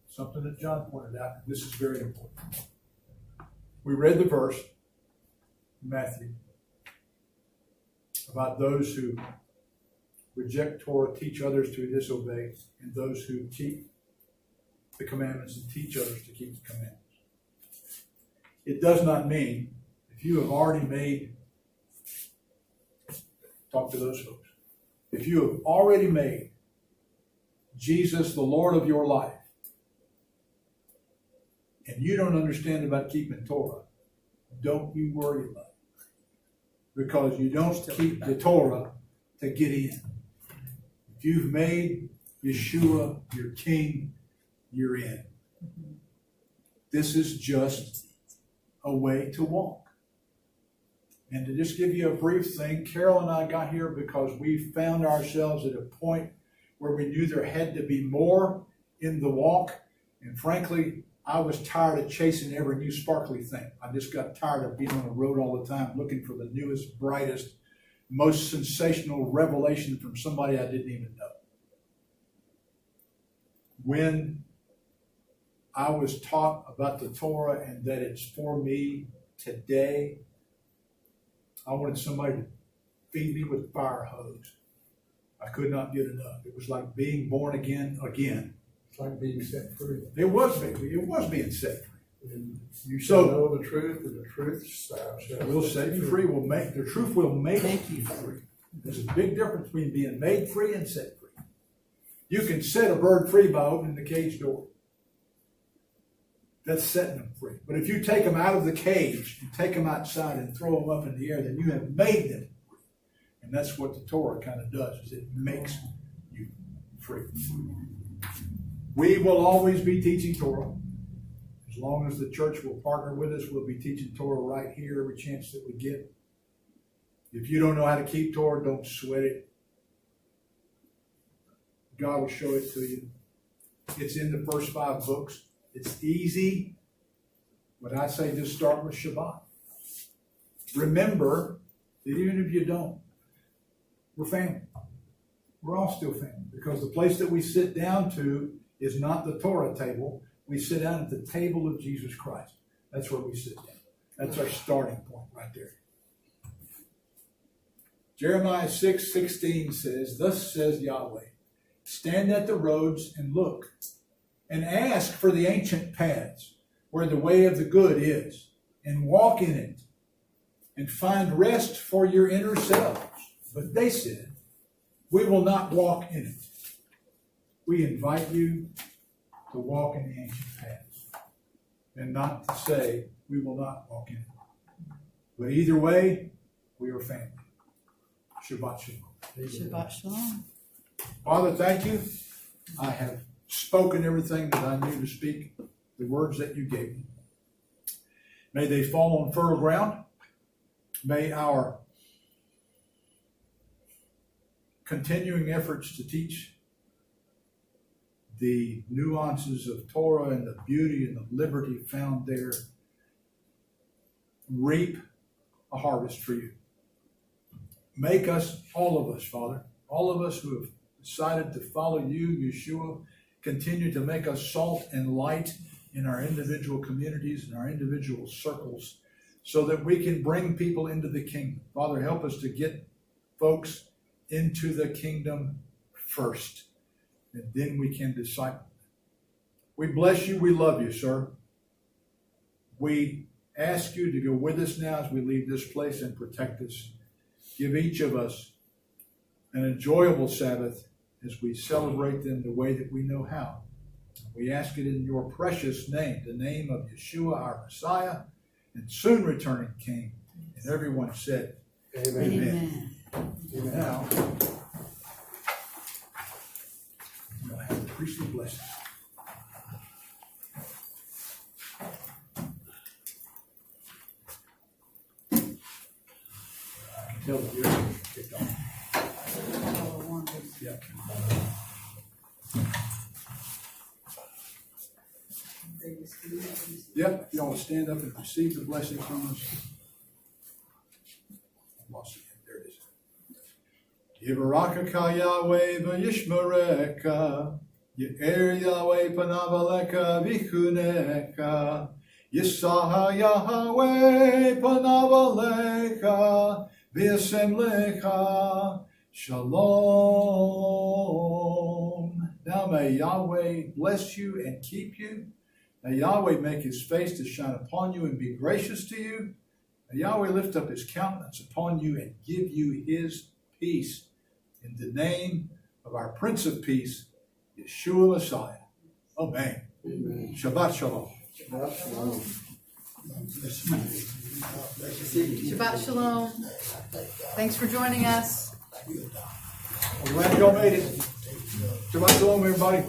Something that John pointed out, and this is very important. We read the verse, Matthew, about those who reject Torah, teach others to disobey, and those who keep the commandments and teach others to keep the commandments. It does not mean if you have already made, talk to those folks, if you have already made Jesus the Lord of your life, and you don't understand about keeping Torah, don't you worry about it. Because you don't keep the Torah to get in. If you've made Yeshua your king, you're in. This is just a way to walk. And to just give you a brief thing, Carol and I got here because we found ourselves at a point where we knew there had to be more in the walk. And frankly, I was tired of chasing every new sparkly thing. I just got tired of being on the road all the time looking for the newest, brightest, most sensational revelation from somebody I didn't even know. When I was taught about the Torah and that it's for me today, I wanted somebody to feed me with a fire hose. I could not get enough. It was like being born again. It's like being set free. It was being set free. And you So- shall know the truth, and the truth shall We'll set you free. The truth will make you free. There's a big difference between being made free and set free. You can set a bird free by opening the cage door. That's setting them free. But if you take them out of the cage and take them outside and throw them up in the air, then you have made them free. And that's what the Torah kind of does, is it makes you free. We will always be teaching Torah. As long as the church will partner with us, we'll be teaching Torah right here every chance that we get. If you don't know how to keep Torah, don't sweat it. God will show it to you. It's in the first 5 books. It's easy, but I say just start with Shabbat. Remember that even if you don't, we're family. We're all still family, because the place that we sit down to is not the Torah table. We sit down at the table of Jesus Christ. That's where we sit down. That's our starting point right there. Jeremiah 6:16 says, "Thus says Yahweh, stand at the roads and look, and ask for the ancient paths where the way of the good is, and walk in it, and find rest for your inner selves." But they said, "We will not walk in it." We invite you to walk in the ancient paths, and not to say we will not walk in it. But either way, we are family. Shabbat Shalom. Shabbat Shalom. Father, thank you. I have spoken everything that I knew to speak, the words that you gave me. May they fall on fertile ground. May our continuing efforts to teach the nuances of Torah and the beauty and the liberty found there reap a harvest for you. Make us, all of us, Father, all of us who have decided to follow you, Yeshua, continue to make us salt and light in our individual communities and our individual circles, so that we can bring people into the kingdom. Father, help us to get folks into the kingdom first, and then we can disciple them. We bless you. We love you, sir. We ask you to go with us now as we leave this place and protect us. Give each of us an enjoyable Sabbath as we celebrate them the way that we know how. We ask it in your precious name, the name of Yeshua, our Messiah, and soon returning King. And everyone said, Amen. Amen. And now, we'll have the priestly blessing. I can tell that you're kicked off. Yeah. Yep, if y'all want to stand up and receive the blessing from us. I lost it. There it is. Yivarakaka Yahweh v'yishmereka. Ye'er Yahweh panav aleka v'chuneka. Yisaha Yahweh panav aleka v'yasem lecha shalom. Now may Yahweh bless you and keep you. May Yahweh make his face to shine upon you and be gracious to you. May Yahweh lift up his countenance upon you and give you his peace. In the name of our Prince of Peace, Yeshua Messiah. Amen. Amen. Shabbat Shalom. Shabbat shalom. Shabbat Shalom. Thanks for joining us. I'm glad y'all made it. Shabbat Shalom, everybody.